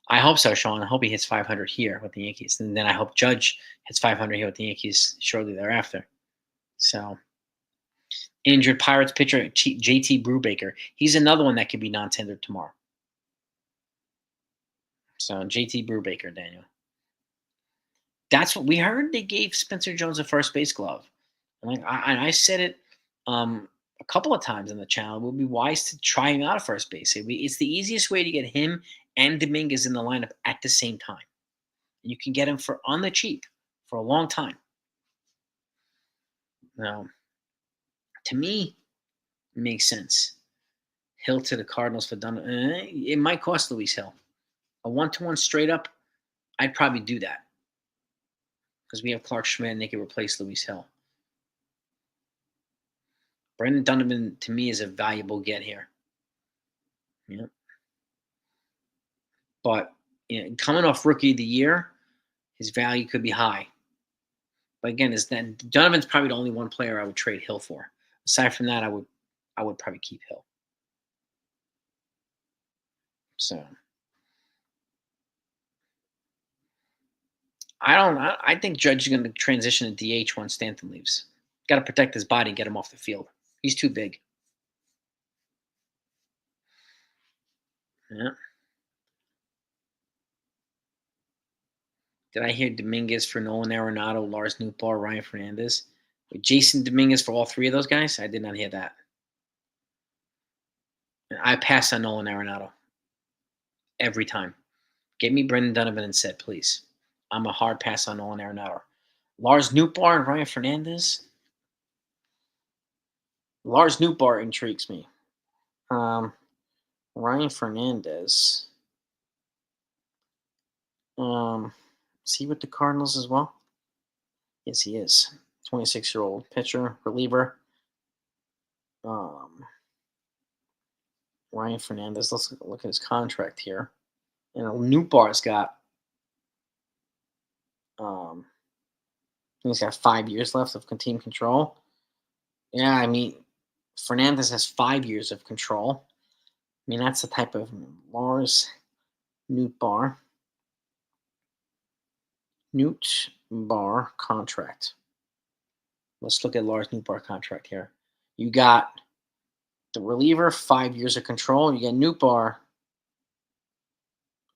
I hope so, Sean. I hope he hits 500 here with the Yankees, and then I hope Judge hits 500 here with the Yankees shortly thereafter. So, injured Pirates pitcher JT Brubaker. He's another one that could be non-tendered tomorrow. So JT Brubaker, Daniel. That's what we heard. They gave Spencer Jones a first base glove. And I said it a couple of times on the channel. It would be wise to try him out at first base. It's the easiest way to get him and Dominguez in the lineup at the same time. And you can get him for on the cheap for a long time. Now, to me, it makes sense. Hill to the Cardinals for Dunn. It might cost Luis Hill. A 1-to-1 straight up, I'd probably do that. Because we have Clark Schmidt and they can replace Luis Hill. Brendan Donovan, to me, is a valuable get here. Yeah. But coming off Rookie of the Year, his value could be high. But again, Donovan's probably the only one player I would trade Hill for. Aside from that, I would probably keep Hill. So I think Judge is going to transition to DH once Stanton leaves. Got to protect his body and get him off the field. He's too big. Yeah. Did I hear Dominguez for Nolan Arenado, Lars Nootbaar, Ryan Fernandez? Jason Dominguez for all three of those guys? I did not hear that. I pass on Nolan Arenado every time. Get me Brendan Donovan instead, please. I'm a hard pass on Nolan Arenado. Lars Nootbaar and Ryan Fernandez? Lars Nootbaar intrigues me. Ryan Fernandez. Is he with the Cardinals as well? Yes, he is. 26-year-old pitcher, reliever. Ryan Fernandez. Let's look at his contract here. And Nootbaar's got he's got 5 years left of team control. Yeah, I mean, Fernandez has 5 years of control. I mean, that's the type of Lars Nootbaar contract. Let's look at Lars Nootbaar contract here. You got the reliever, 5 years of control. You got Nootbaar,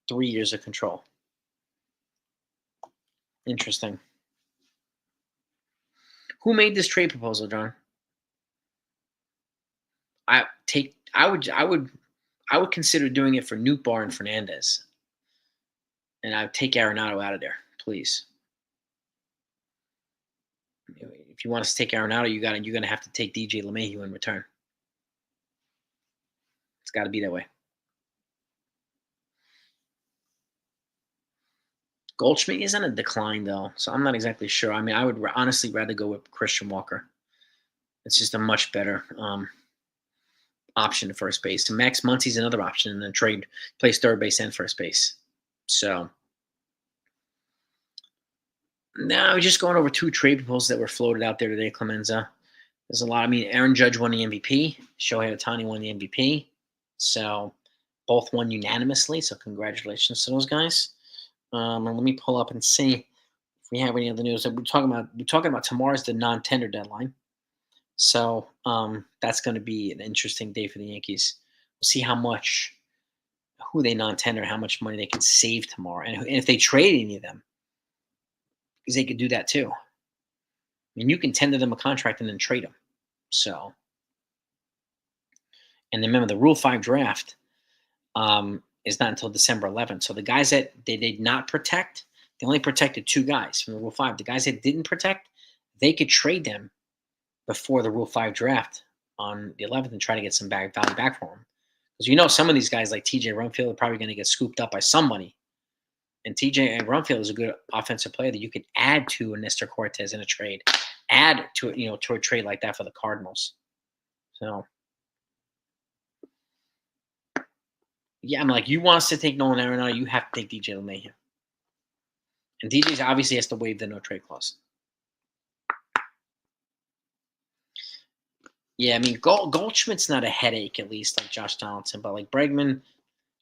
3 years of control. Interesting. Who made this trade proposal, John? I would consider doing it for Nootbaar and Fernandez, and I would take Arenado out of there, please. If you want us to take Arenado, you're gonna have to take DJ LeMahieu in return. It's got to be that way. Goldschmidt is on a decline though, so I'm not exactly sure. I mean, I would honestly rather go with Christian Walker. It's just a much better option at first base. And Max Muncy's another option, and then trade plays third base and first base. So now we're just going over 2 trade proposals that were floated out there today, Clemenza. There's a lot. I mean, Aaron Judge won the MVP. Shohei Ohtani won the MVP. So both won unanimously. So congratulations to those guys. And let me pull up and see if we have any other news. We're talking about tomorrow's the non-tender deadline. So that's going to be an interesting day for the Yankees. We'll see who they non-tender, how much money they can save tomorrow, and if they trade any of them, because they could do that too. I mean, you can tender them a contract and then trade them. So, and remember, the Rule 5 draft is not until December 11th. So the guys that they did not protect, they only protected 2 guys from the Rule 5. The guys that didn't protect, they could trade them before the Rule 5 draft on the 11th and try to get some value back for them. Because some of these guys like TJ Rumfield are probably going to get scooped up by somebody. And TJ Rumfield is a good offensive player that you could add to a Nestor Cortez in a trade. Add to to a trade like that for the Cardinals. So yeah, I'm like, you want us to take Nolan Arenado, you have to take DJ LeMahieu. And DJ's obviously has to waive the no trade clause. Yeah, I mean, Goldschmidt's not a headache, at least, like Josh Donaldson. But like Bregman,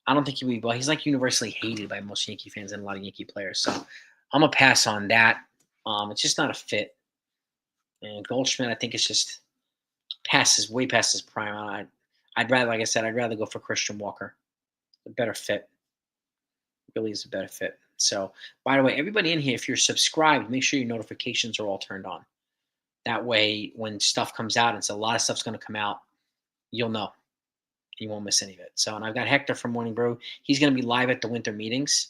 I don't think he'll be. Well, he's like universally hated by most Yankee fans and a lot of Yankee players. So I'm going to pass on that. It's just not a fit. And Goldschmidt, I think it's just way past his prime. I'd rather, like I said, I'd rather go for Christian Walker. A better fit. Really is a better fit. So, by the way, everybody in here, if you're subscribed, make sure your notifications are all turned on. That way, when stuff comes out, and a lot of stuff's going to come out, you'll know. You won't miss any of it. So, and I've got Hector from Morning Brew. He's going to be live at the winter meetings,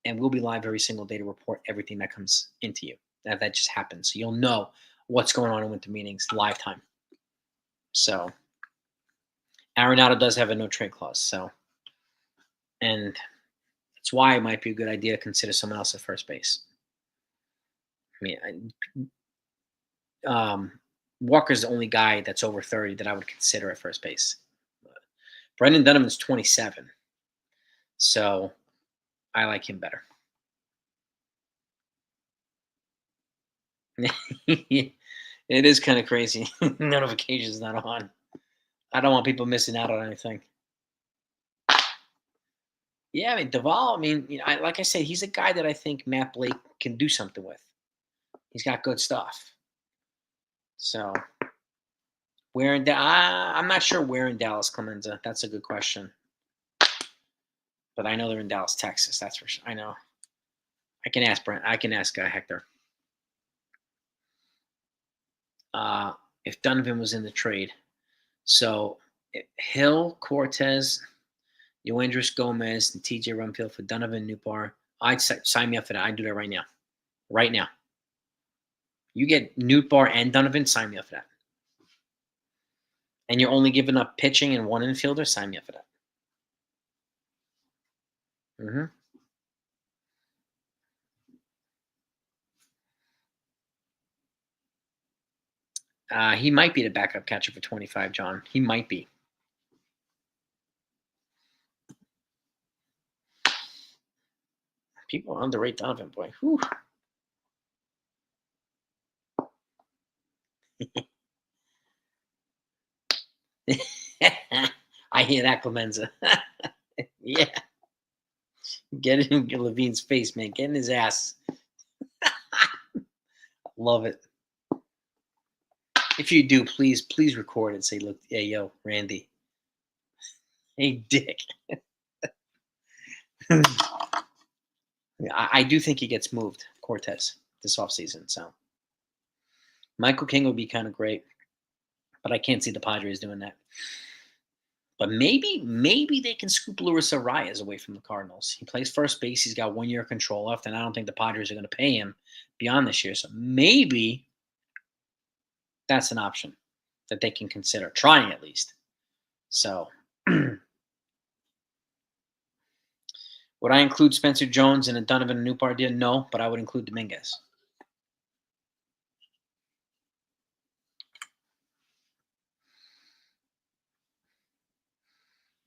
and we'll be live every single day to report everything that comes into you. That just happens. So you'll know what's going on in winter meetings live time. So, Arenado does have a no trade clause. So, and that's why it might be a good idea to consider someone else at first base. I mean, Walker's the only guy that's over 30 that I would consider at first base. Brendan Donovan's 27, so I like him better. It is kind of crazy. Notifications not on. I don't want people missing out on anything. Yeah, I mean, Duvall, like I said, he's a guy that I think Matt Blake can do something with. He's got good stuff. So, I'm not sure where in Dallas, Clemenza. That's a good question. But I know they're in Dallas, Texas. That's for sure. I know I can ask Brent. I can ask Hector. If Donovan was in the trade, so Hill, Cortez, Yoendris Gomez, and T.J. Rumfield for Donovan Newbar. I'd sign me up for that. I'd do that right now. Right now. You get Newbar and Donovan, sign me up for that. And you're only giving up pitching and one infielder, sign me up for that. Mm-hmm. He might be the backup catcher for 25, John. He might be. People underrate Donovan, boy. Whew. I hear that, Clemenza. Yeah. Get it in Levine's face, man. Get in his ass. Love it. If you do, please record it. Say, look, hey, yo, Randy. Hey, Dick. I do think he gets moved, Cortez, this offseason. So Michael King would be kind of great, but I can't see the Padres doing that. But maybe they can scoop Luis Arias away from the Cardinals. He plays first base. He's got 1 year of control left, and I don't think the Padres are going to pay him beyond this year. So maybe that's an option that they can consider, trying at least. So would I include Spencer Jones in a Donovan and Newbar deal? No, but I would include Dominguez.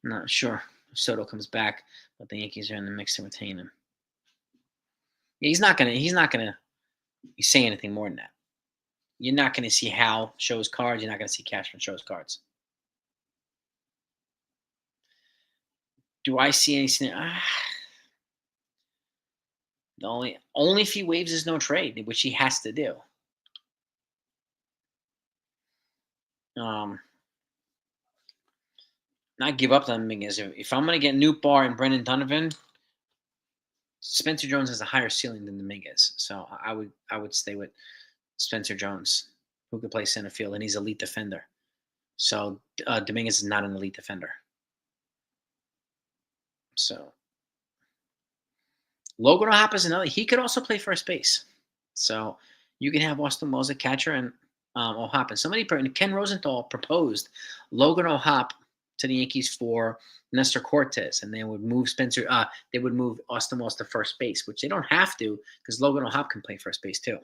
Not sure if Soto comes back, but the Yankees are in the mix to retain him. Yeah, he's not gonna say anything more than that. You're not gonna see Hal shows cards. You're not gonna see Cashman shows cards. Do I see anything? Only if he waives his no trade, which he has to do. Not give up on Dominguez. If I'm going to get Newbar and Brendan Donovan, Spencer Jones has a higher ceiling than Dominguez. So I would stay with Spencer Jones, who could play center field, and he's an elite defender. So Dominguez is not an elite defender. So Logan O'Hoppe is another. He could also play first base. So you can have Austin Wells at catcher and O'Hoppe. And Ken Rosenthal proposed Logan O'Hoppe to the Yankees for Nestor Cortez, and they would move they would move Austin Wells to first base, which they don't have to because Logan O'Hoppe can play first base too.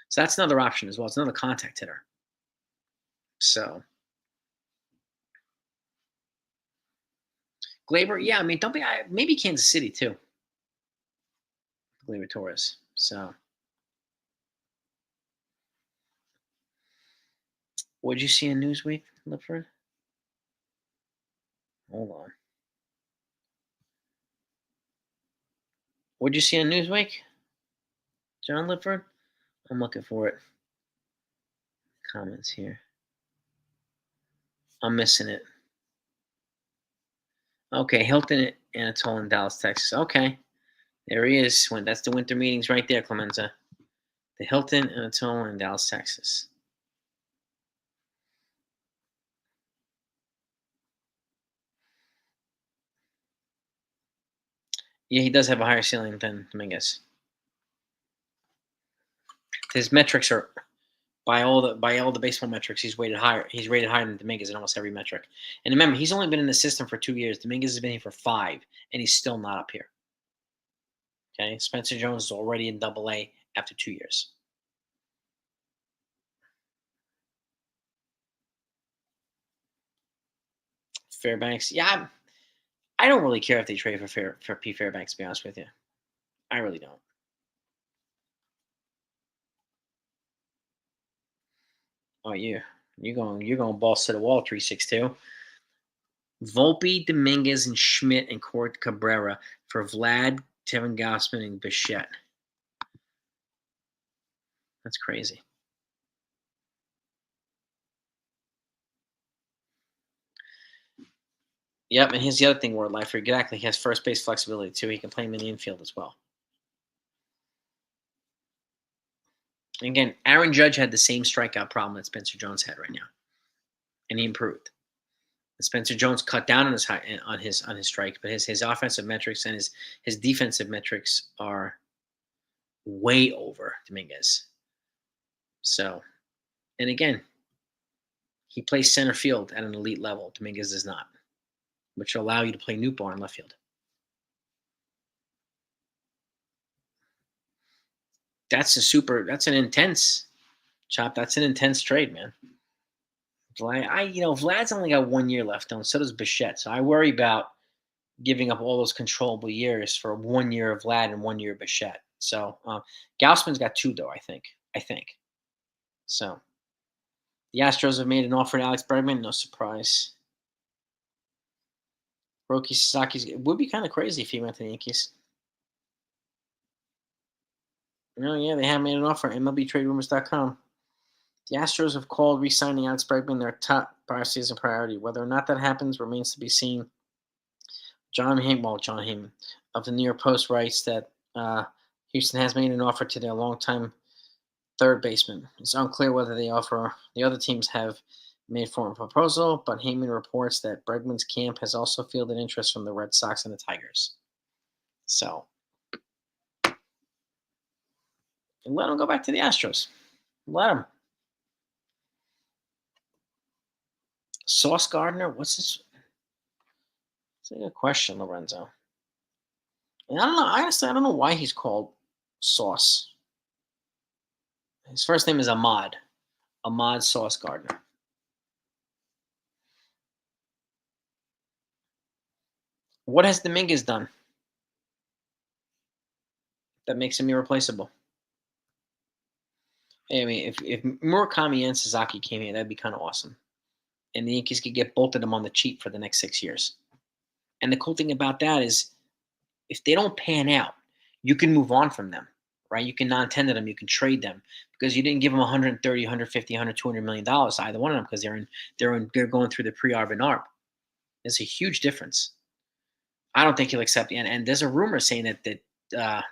So that's another option as well. It's another contact hitter. So Glaber, yeah, I mean, maybe Kansas City too. Glaber Torres. So what'd you see in Newsweek, Lipford? Hold on. What'd you see on Newsweek, John Lipford? I'm looking for it. Comments here. I'm missing it. Okay, Hilton Anatole in Dallas, Texas. Okay, there he is. That's the winter meetings right there, Clemenza. The Hilton Anatole in Dallas, Texas. Yeah, he does have a higher ceiling than Dominguez. His metrics are by all the baseball metrics, he's rated higher. He's rated higher than Dominguez in almost every metric. And remember, he's only been in the system for 2 years. Dominguez has been here for 5, and he's still not up here. Okay, Spencer Jones is already in Double-A after 2 years. Fairbanks, yeah, I don't really care if they trade for P. Fairbanks. To be honest with you, I really don't. Oh, you're going balls to the wall. 362. Volpe, Dominguez, and Schmidt and Court Cabrera for Vlad, Tevin Gossman, and Bichette. That's crazy. Yep, and here's the other thing, Ward Lifer. Exactly, he has first base flexibility too. He can play him in the infield as well. And again, Aaron Judge had the same strikeout problem that Spencer Jones had right now, and he improved. And Spencer Jones cut down on his strikes, but his offensive metrics and his defensive metrics are way over Dominguez. So, and again, he plays center field at an elite level. Dominguez does not, which will allow you to play Nootbaar in left field. That's an intense chop. That's an intense trade, man. Vlad's only got 1 year left on, so does Bichette. So I worry about giving up all those controllable years for 1 year of Vlad and 1 year of Bichette. So Gausman's got 2 though. I think. So the Astros have made an offer to Alex Bregman. No surprise. Roki Sasaki's. It would be kind of crazy if he went to the Yankees. Oh yeah, they have made an offer. MLBTradeRumors.com. The Astros have called re-signing Alex Bregman their top season priority. Whether or not that happens remains to be seen. John Heyman of the New York Post writes that Houston has made an offer to their longtime third baseman. It's unclear whether the other teams have made formal proposal, but Heyman reports that Bregman's camp has also fielded interest from the Red Sox and the Tigers. So, let him go back to the Astros. Let him. Sauce Gardner, what's his? That's a good question, Lorenzo. And I don't know. Honestly, I don't know why he's called Sauce. His first name is Ahmad. Ahmad Sauce Gardner. What has Dominguez done that makes him irreplaceable? I mean, if Murakami and Sasaki came here, that'd be kind of awesome. And the Yankees could get both of them on the cheap for the next 6 years. And the cool thing about that is if they don't pan out, you can move on from them, right? You can non-tender them, you can trade them because you didn't give them 130, 150, 100, $200 million to either one of them because they're going through the pre-arb and arb. There's a huge difference. I don't think he'll accept it. And there's a rumor saying that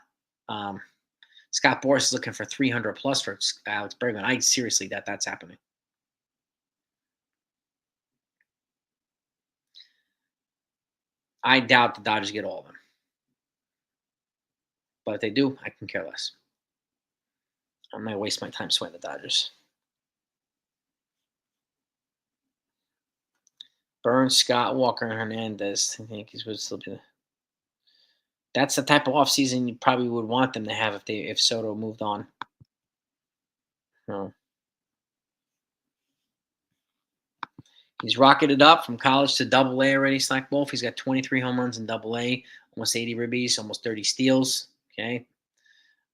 Scott Boras is looking for 300 plus for Alex Bregman. I seriously doubt that's happening. I doubt the Dodgers get all of them. But if they do, I can care less. I'm not waste my time sweating the Dodgers. Burns, Scott, Walker, and Hernandez. I think he would still be. That's the type of offseason you probably would want them to have if Soto moved on. No. He's rocketed up from college to Double-A already. Slack Wolf. He's got 23 home runs in Double-A, almost 80 ribbies, almost 30 steals. Okay,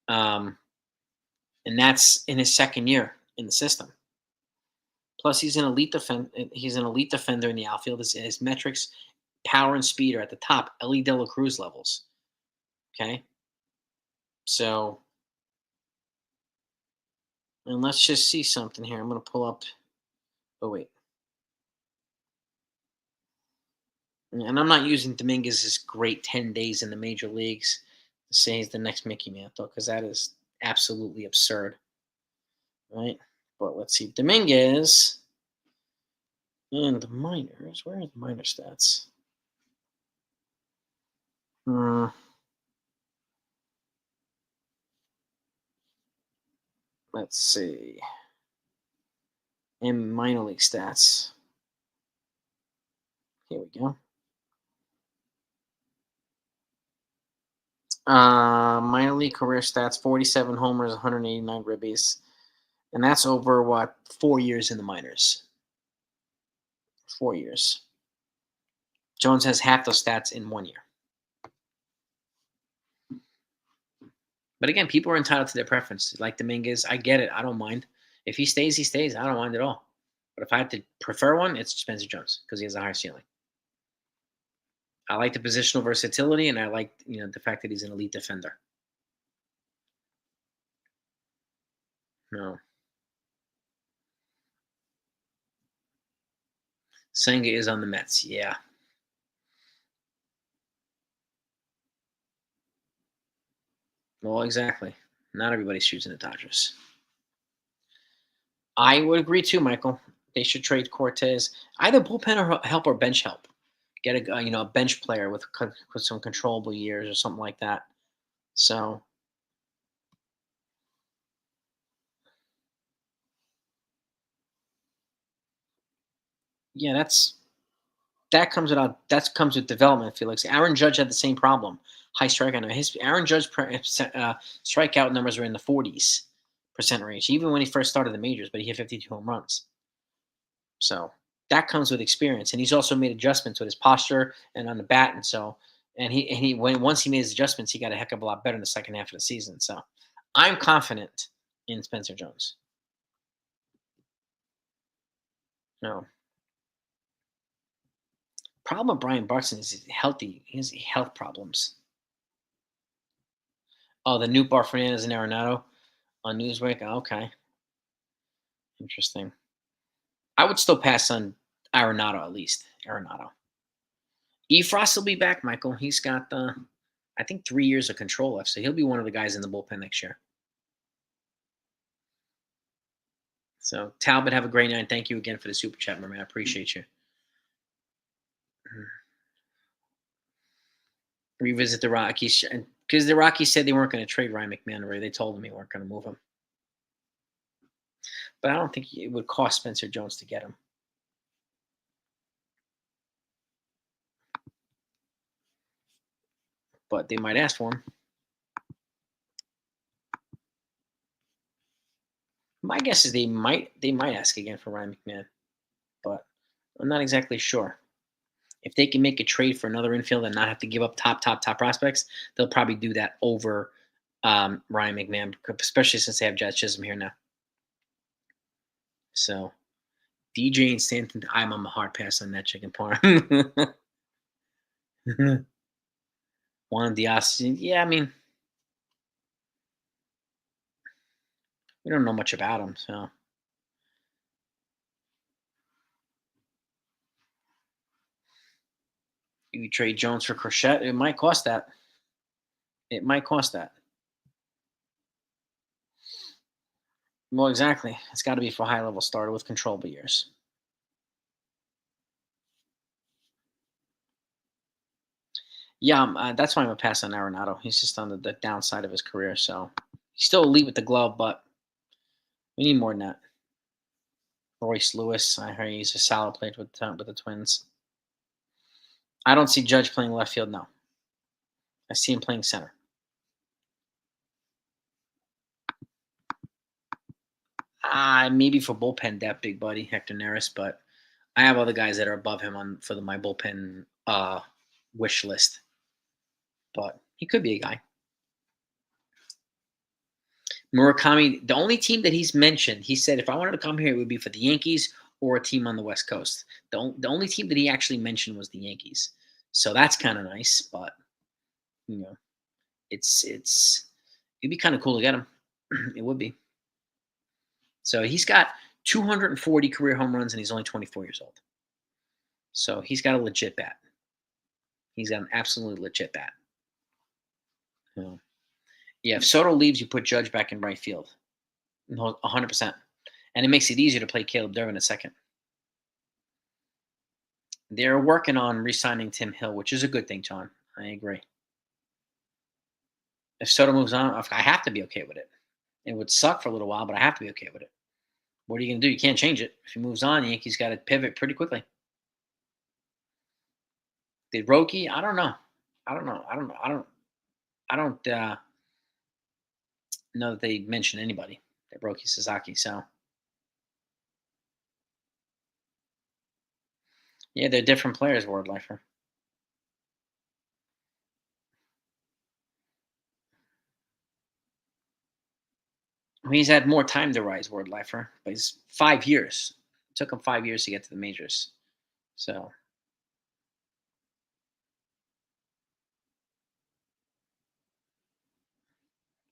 and that's in his second year in the system. Plus, he's an elite defender in the outfield. His metrics, power and speed are at the top. Ellie De La Cruz levels. Okay, so and let's just see something here. I'm going to pull up. Oh wait. And I'm not using Dominguez's great 10 days in the major leagues to say he's the next Mickey Mantle because that is absolutely absurd. Right? But let's see. Dominguez and the minors. Where are the minor stats? Let's see. And minor league stats. Here we go. Minor league career stats: 47 homers, 189 ribbies, and that's over 4 years in the minors. 4 years. Jones has half those stats in 1 year. But again, people are entitled to their preference. Like Dominguez, I get it. I don't mind. If he stays, he stays. I don't mind at all. But if I had to prefer one, it's Spencer Jones because he has a higher ceiling. I like the positional versatility, and I like the fact that he's an elite defender. No. Senga is on the Mets. Yeah. Well, exactly. Not everybody's choosing the Dodgers. I would agree too, Michael. They should trade Cortez, either bullpen or help or bench help. Get a bench player with some controllable years or something like that. So yeah, that comes with development, Felix. Aaron Judge had the same problem. High strikeout number. His Aaron Judge strikeout numbers were in the 40s% range, even when he first started the majors, but he hit 52 home runs. So that comes with experience, and he's also made adjustments with his posture and on the bat, and when once he made his adjustments, he got a heck of a lot better in the second half of the season. So I'm confident in Spencer Jones. No problem with Brian Buxton is he's healthy. He has health problems. Oh, the Newt Bar Fernandez and Arenado on Newsweek. Oh, okay, interesting. I would still pass on Arenado at least. Arenado. Frost will be back, Michael. He's got I think 3 years of control left, so he'll be one of the guys in the bullpen next year. So Talbot, have a great night. Thank you again for the super chat, my man. I appreciate you. Revisit the Rockies because the Rockies said they weren't going to trade Ryan McMahon, or they told him they weren't going to move him. But I don't think it would cost Spencer Jones to get him. But they might ask for him. My guess is they might ask again for Ryan McMahon, but I'm not exactly sure. If they can make a trade for another infield and not have to give up top prospects, they'll probably do that over Ryan McMahon, especially since they have Jazz Chisholm here now. So DJ and Stanton, I'm on a hard pass on that chicken parm. Juan Diaz, yeah, I mean, we don't know much about him, so. You trade Jones for Crochet, it might cost that. It might cost that. Well, exactly. It's got to be for a high level starter with controllable years. Yeah, that's why I'm a pass on Arenado. He's just on the downside of his career, so he's still elite with the glove, but we need more than that. Royce Lewis, I heard he's a solid player with the Twins. I don't see Judge playing left field. No, I see him playing center. Maybe for bullpen depth, big buddy Hector Neris, but I have other guys that are above him for my bullpen wish list. But he could be a guy. Murakami, the only team that he's mentioned, he said if I wanted to come here, it would be for the Yankees or a team on the West Coast. The only team that he actually mentioned was the Yankees. So that's kind of nice, but you know, it'd be kind of cool to get him. It would be. So he's got 240 career home runs and he's only 24 years old. So he's got a legit bat. He's got an absolutely legit bat. Yeah, if Soto leaves, you put Judge back in right field. 100%. And it makes it easier to play Caleb Durbin at second. They're working on re-signing Tim Hill, which is a good thing, John. I agree. If Soto moves on, I have to be okay with it. It would suck for a little while, but I have to be okay with it. What are you going to do? You can't change it. If he moves on, the Yankees got to pivot pretty quickly. Did Roki? I don't know. I don't know that they mentioned anybody that Roki Sasaki. So yeah, they're different players, Ward Lifer. I mean, he's had more time to rise, Ward Lifer, but he's 5 years. It took him 5 years to get to the majors. So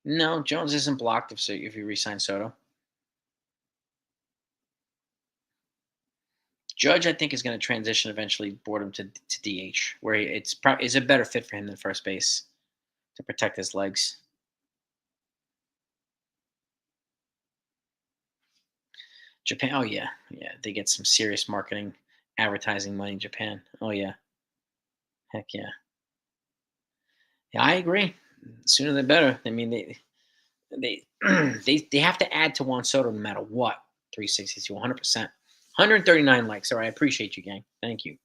no, Jones isn't blocked if you resign Soto. Judge, I think, is going to transition eventually boredom to DH, where is a better fit for him than first base to protect his legs. Japan. Oh yeah, yeah. They get some serious marketing, advertising money in Japan. Oh yeah, heck yeah. Yeah, I agree. Sooner the better. I mean, they they have to add to Juan Soto no matter what. 360 to 100%. 139 likes. All right, I appreciate you, gang. Thank you.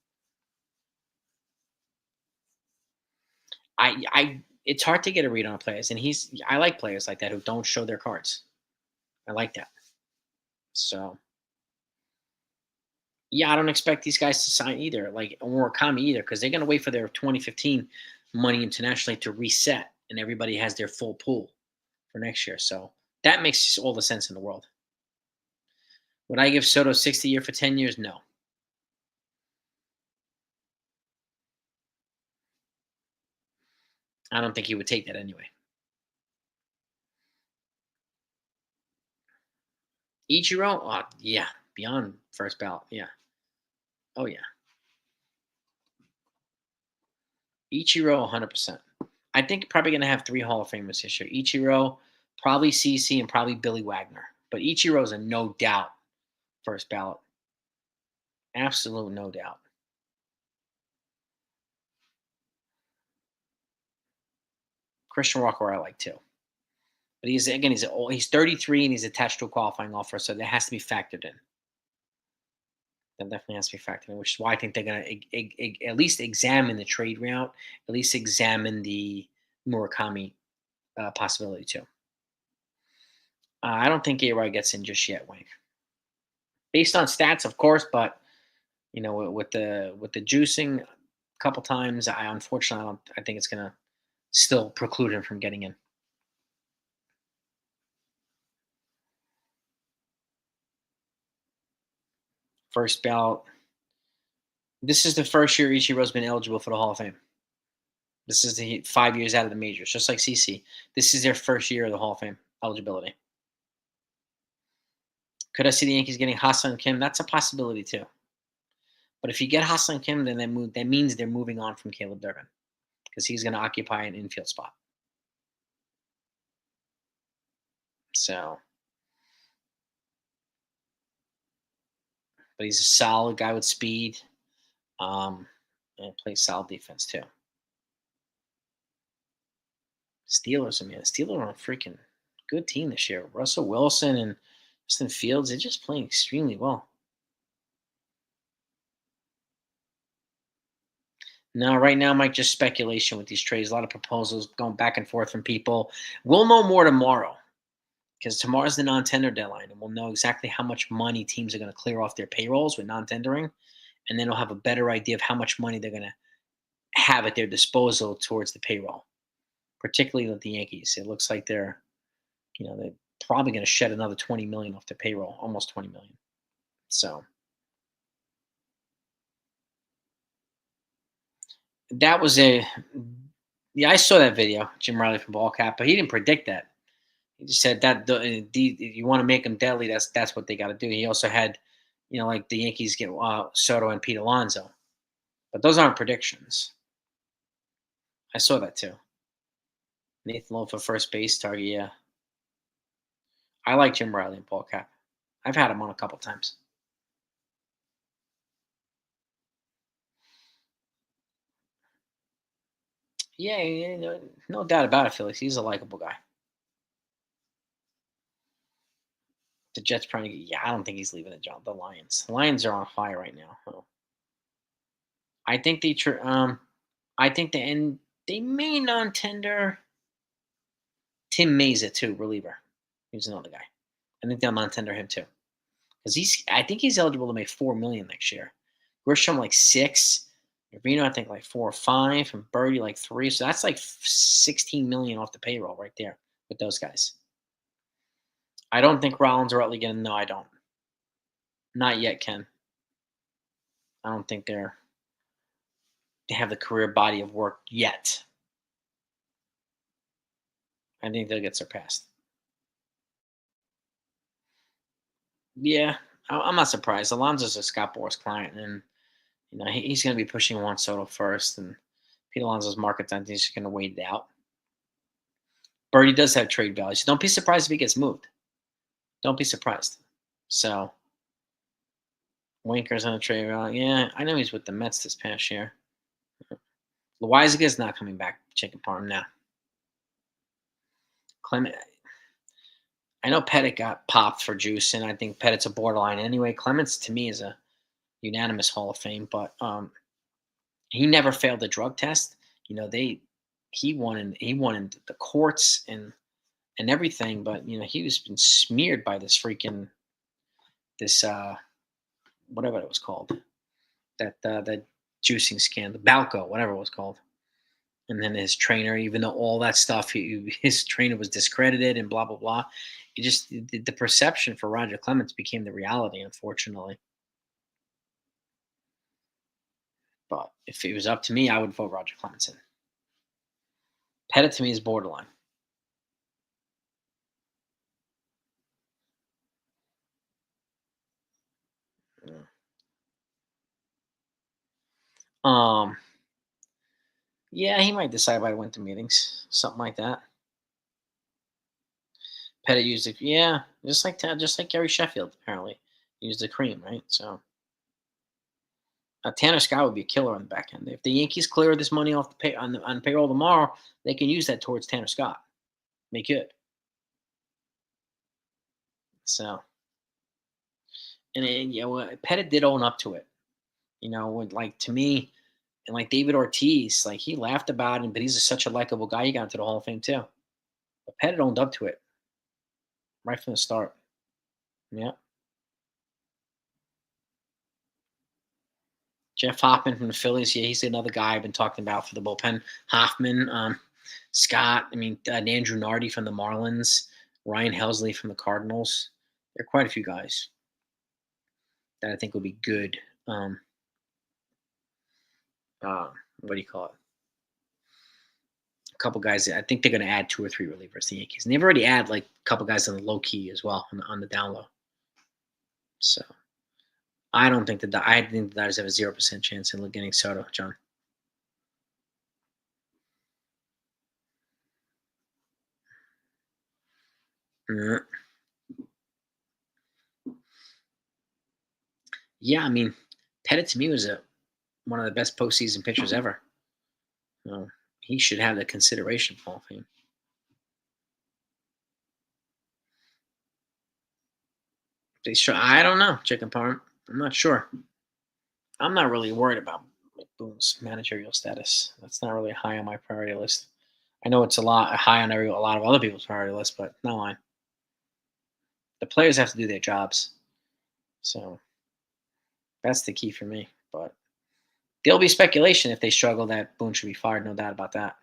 It's hard to get a read on players, and I like players like that who don't show their cards. I like that. So yeah, I don't expect these guys to sign either, like Murakami either, because they're gonna wait for their 2015 money internationally to reset, and everybody has their full pool for next year. So that makes all the sense in the world. Would I give Soto 60 a year for 10 years? No. I don't think he would take that anyway. Ichiro? Yeah, beyond first ballot. Yeah. Oh yeah. Ichiro 100%. I think probably going to have 3 Hall of Famers this year. Ichiro, probably CC, and probably Billy Wagner. But Ichiro's a no doubt first ballot. Absolute no doubt. Christian Walker I like too. But he's 33 and he's attached to a qualifying offer, so that has to be factored in. That definitely has to be factored in, which is why I think they're going to at least examine the trade route, at least examine the Murakami possibility too. I don't think A-Rod gets in just yet, Wink. Based on stats, of course, but with the juicing a couple times, I unfortunately I think it's gonna still preclude him from getting in. First ballot. This is the first year Ichiro's been eligible for the Hall of Fame. This is the 5 years out of the majors, just like CC. This is their first year of the Hall of Fame eligibility. Could I see the Yankees getting Ha-Seong Kim? That's a possibility too. But if you get Ha-Seong Kim, then that means they're moving on from Caleb Durbin because he's going to occupy an infield spot. So, but he's a solid guy with speed, and plays solid defense too. Steelers, I mean, the Steelers are a freaking good team this year. Russell Wilson and Justin Fields, they're just playing extremely well. Now, right now, Mike, just speculation with these trades. A lot of proposals going back and forth from people. We'll know more tomorrow because tomorrow's the non-tender deadline, and we'll know exactly how much money teams are going to clear off their payrolls with non-tendering, and then we'll have a better idea of how much money they're going to have at their disposal towards the payroll, particularly with the Yankees. It looks like they're probably going to shed another 20 million off their payroll, almost 20 million. So that was yeah, I saw that video, Jim Riley from Ballcap, but he didn't predict that. He just said that you want to make them deadly. That's what they got to do. He also had, like the Yankees get Soto and Pete Alonso, but those aren't predictions. I saw that too. Nathan Lowe for first base target. Yeah, I like Jim Riley and Ballcap. I've had him on a couple times. Yeah, yeah, no doubt about it, Felix. He's a likable guy. The Jets trying to get. Yeah, I don't think he's leaving the Lions. The Lions are on fire right now. Oh. I think I think they may non-tender Tim Mesa too, reliever. He's another guy. I think they'll non-tender him too because I think he's eligible to make 4 million next year. Grisham like 6, Reno I think like 4 or 5, and Birdie like 3. So that's like 16 million off the payroll right there with those guys. I don't think Rollins or Utley get him. No, I don't. Not yet, Ken. I don't think they have the career body of work yet. I think they'll get surpassed. Yeah, I'm not surprised. Alonso's a Scott Boras client, and he's going to be pushing Juan Soto first, and Pete Alonso's market, I think he's going to wait it out. Birdie does have trade value, so don't be surprised if he gets moved. Don't be surprised. So Winker's on the trade route. Yeah, I know he's with the Mets this past year. Loizaga's not coming back. Chicken parm now. Clement. I know Pettit got popped for juice, and I think Pettit's a borderline anyway. Clemens to me is a unanimous Hall of Fame, but he never failed the drug test. You know, he won in the courts and everything, but he was been smeared by this whatever it was called, that juicing scandal, Balco, whatever it was called. And then his trainer, even though all that stuff, his trainer was discredited and blah blah blah. It just the perception for Roger Clemens became the reality, unfortunately. But if it was up to me, I would vote Roger Clemens in. Pettit to me is borderline. Yeah. Um, yeah, he might decide by winter meetings, something like that. Pettit used it, yeah, just like Gary Sheffield apparently used the cream, right? So Tanner Scott would be a killer on the back end. If the Yankees clear this money off the pay on payroll tomorrow, they can use that towards Tanner Scott. Make it. So and well, Pettit did own up to it. Like to me, and like David Ortiz, like he laughed about him, but he's such a likable guy. He got into the Hall of Fame too. But Pettit owned up to it right from the start. Yeah. Jeff Hoffman from the Phillies. Yeah, he's another guy I've been talking about for the bullpen. Hoffman, Scott. I mean, Andrew Nardi from the Marlins. Ryan Helsley from the Cardinals. There are quite a few guys that I think would be good. Um, what do you call it? A couple guys. I think they're going to add two or three relievers. The Yankees, and they've already added like a couple guys on the low key as well on the down low. So I don't think that I think the Dodgers have a 0% chance in getting Soto, John. Mm. Yeah, I mean, Pettit to me was one of the best postseason pitchers ever. He should have the consideration for Hall of Fame. I don't know, Chicken Parm. I'm not sure. I'm not really worried about Boone's managerial status. That's not really high on my priority list. I know it's a lot high on a lot of other people's priority list, but not mine. The players have to do their jobs, so that's the key for me. But there'll be speculation if they struggle that Boone should be fired. No doubt about that.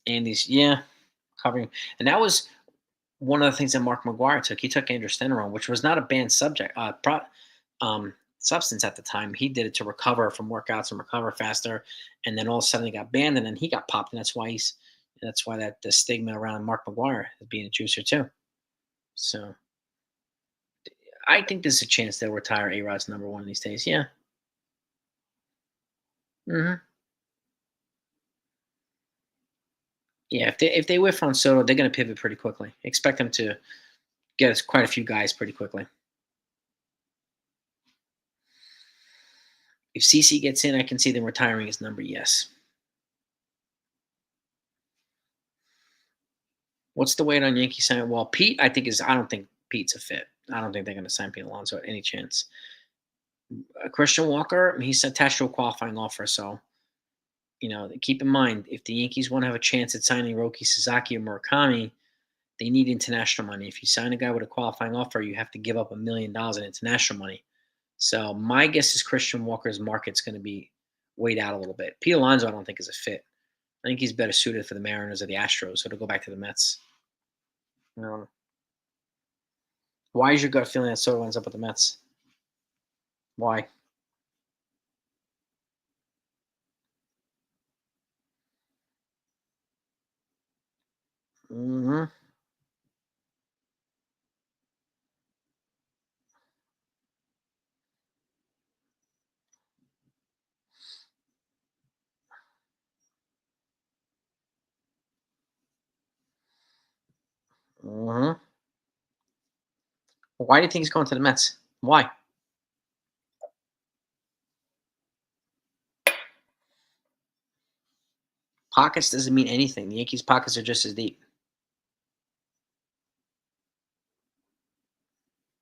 Andy's, yeah, covering, and that was one of the things that Mark McGuire took. He took androstenedione, which was not a banned substance at the time. He did it to recover from workouts and recover faster, and then all of a sudden he got banned, and then he got popped, and that's why that the stigma around Mark McGuire as being a juicer too. So I think there's a chance they'll retire A Rod's number one these days. Yeah. Hmm. Yeah. If they whiff on Soto, they're going to pivot pretty quickly. Expect them to get us quite a few guys pretty quickly. If CC gets in, I can see them retiring his number. Yes. What's the weight on Yankee sign? Well, Pete, I don't think Pete's a fit. I don't think they're going to sign Pete Alonso at any chance. Christian Walker, he's attached to a qualifying offer, so keep in mind if the Yankees want to have a chance at signing Roki Sasaki or Murakami, they need international money. If you sign a guy with a qualifying offer, you have to give up $1 million in international money. So my guess is Christian Walker's market's going to be weighed out a little bit. Pete Alonso, I don't think is a fit. I think he's better suited for the Mariners or the Astros, so to go back to the Mets. Um, why is your gut feeling that Soto ends up with the Mets? Why? Hmm. Hmm. Why do you think he's going to the Mets? Why? Pockets doesn't mean anything. The Yankees' pockets are just as deep.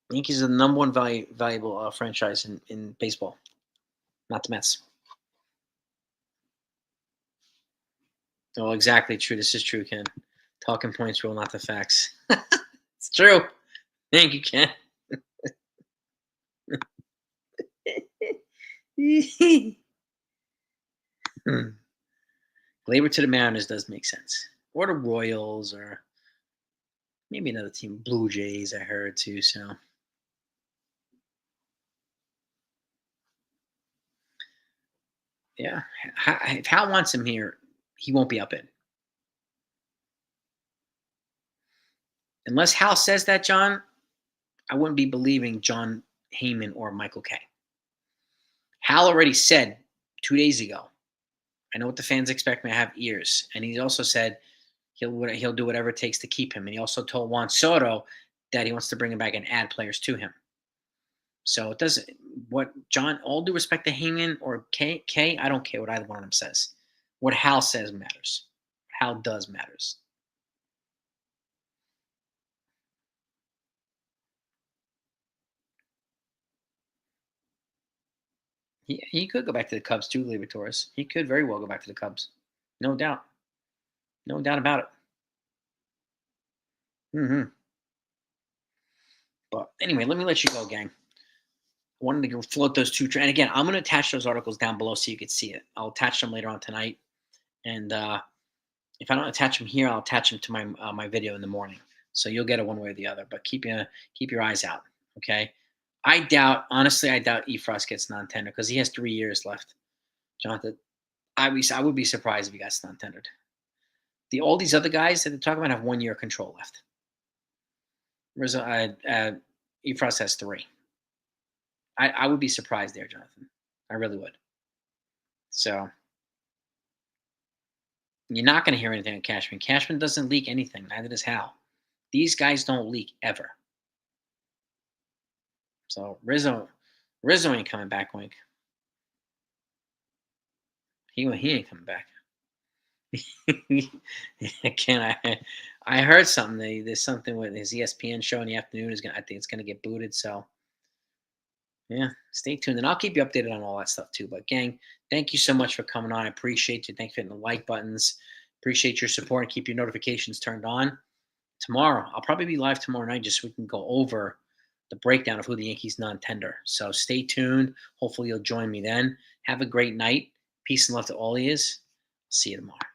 The Yankees are the number one valuable franchise in baseball, not the Mets. Oh, exactly true. This is true, Ken. Talking points rule, not the facts. It's true. Thank you, Ken. Labor to the Mariners does make sense. Or the Royals, or maybe another team. Blue Jays, I heard too. So, yeah. If Hal wants him here, he won't be up in. Unless Hal says that, John, I wouldn't be believing John Heyman or Michael Kay. Hal already said 2 days ago, I know what the fans expect me to have ears. And he also said he'll do whatever it takes to keep him. And he also told Juan Soto that he wants to bring him back and add players to him. So it doesn't, what John, all due respect to Heyman or K, I don't care what either one of them says. What Hal says matters. Hal does matters. He could go back to the Cubs too, Gleyber Torres. He could very well go back to the Cubs. No doubt. No doubt about it. But anyway, let me let you go, gang. I wanted to float those two. And again, I'm going to attach those articles down below so you can see it. I'll attach them later on tonight. And if I don't attach them here, I'll attach them to my video in the morning. So you'll get it one way or the other. But keep your eyes out, okay? Honestly, I doubt Efros gets non-tender because he has 3 years left. Jonathan, I would be surprised if he got non-tendered. All these other guys that they're talking about have 1 year control left. Efros has 3. I would be surprised there, Jonathan. I really would. So you're not going to hear anything on Cashman. Cashman doesn't leak anything. Neither does Hal. These guys don't leak ever. So Rizzo ain't coming back, Wink. He ain't coming back. Again, I heard something. There's something with his ESPN show in the afternoon. I think it's gonna get booted. So yeah, stay tuned, and I'll keep you updated on all that stuff too. But gang, thank you so much for coming on. I appreciate you. Thanks for hitting the like buttons. Appreciate your support, and keep your notifications turned on. Tomorrow, I'll probably be live tomorrow night just so we can go over the breakdown of who the Yankees non-tender. So stay tuned. Hopefully you'll join me then. Have a great night. Peace and love to all of you. See you tomorrow.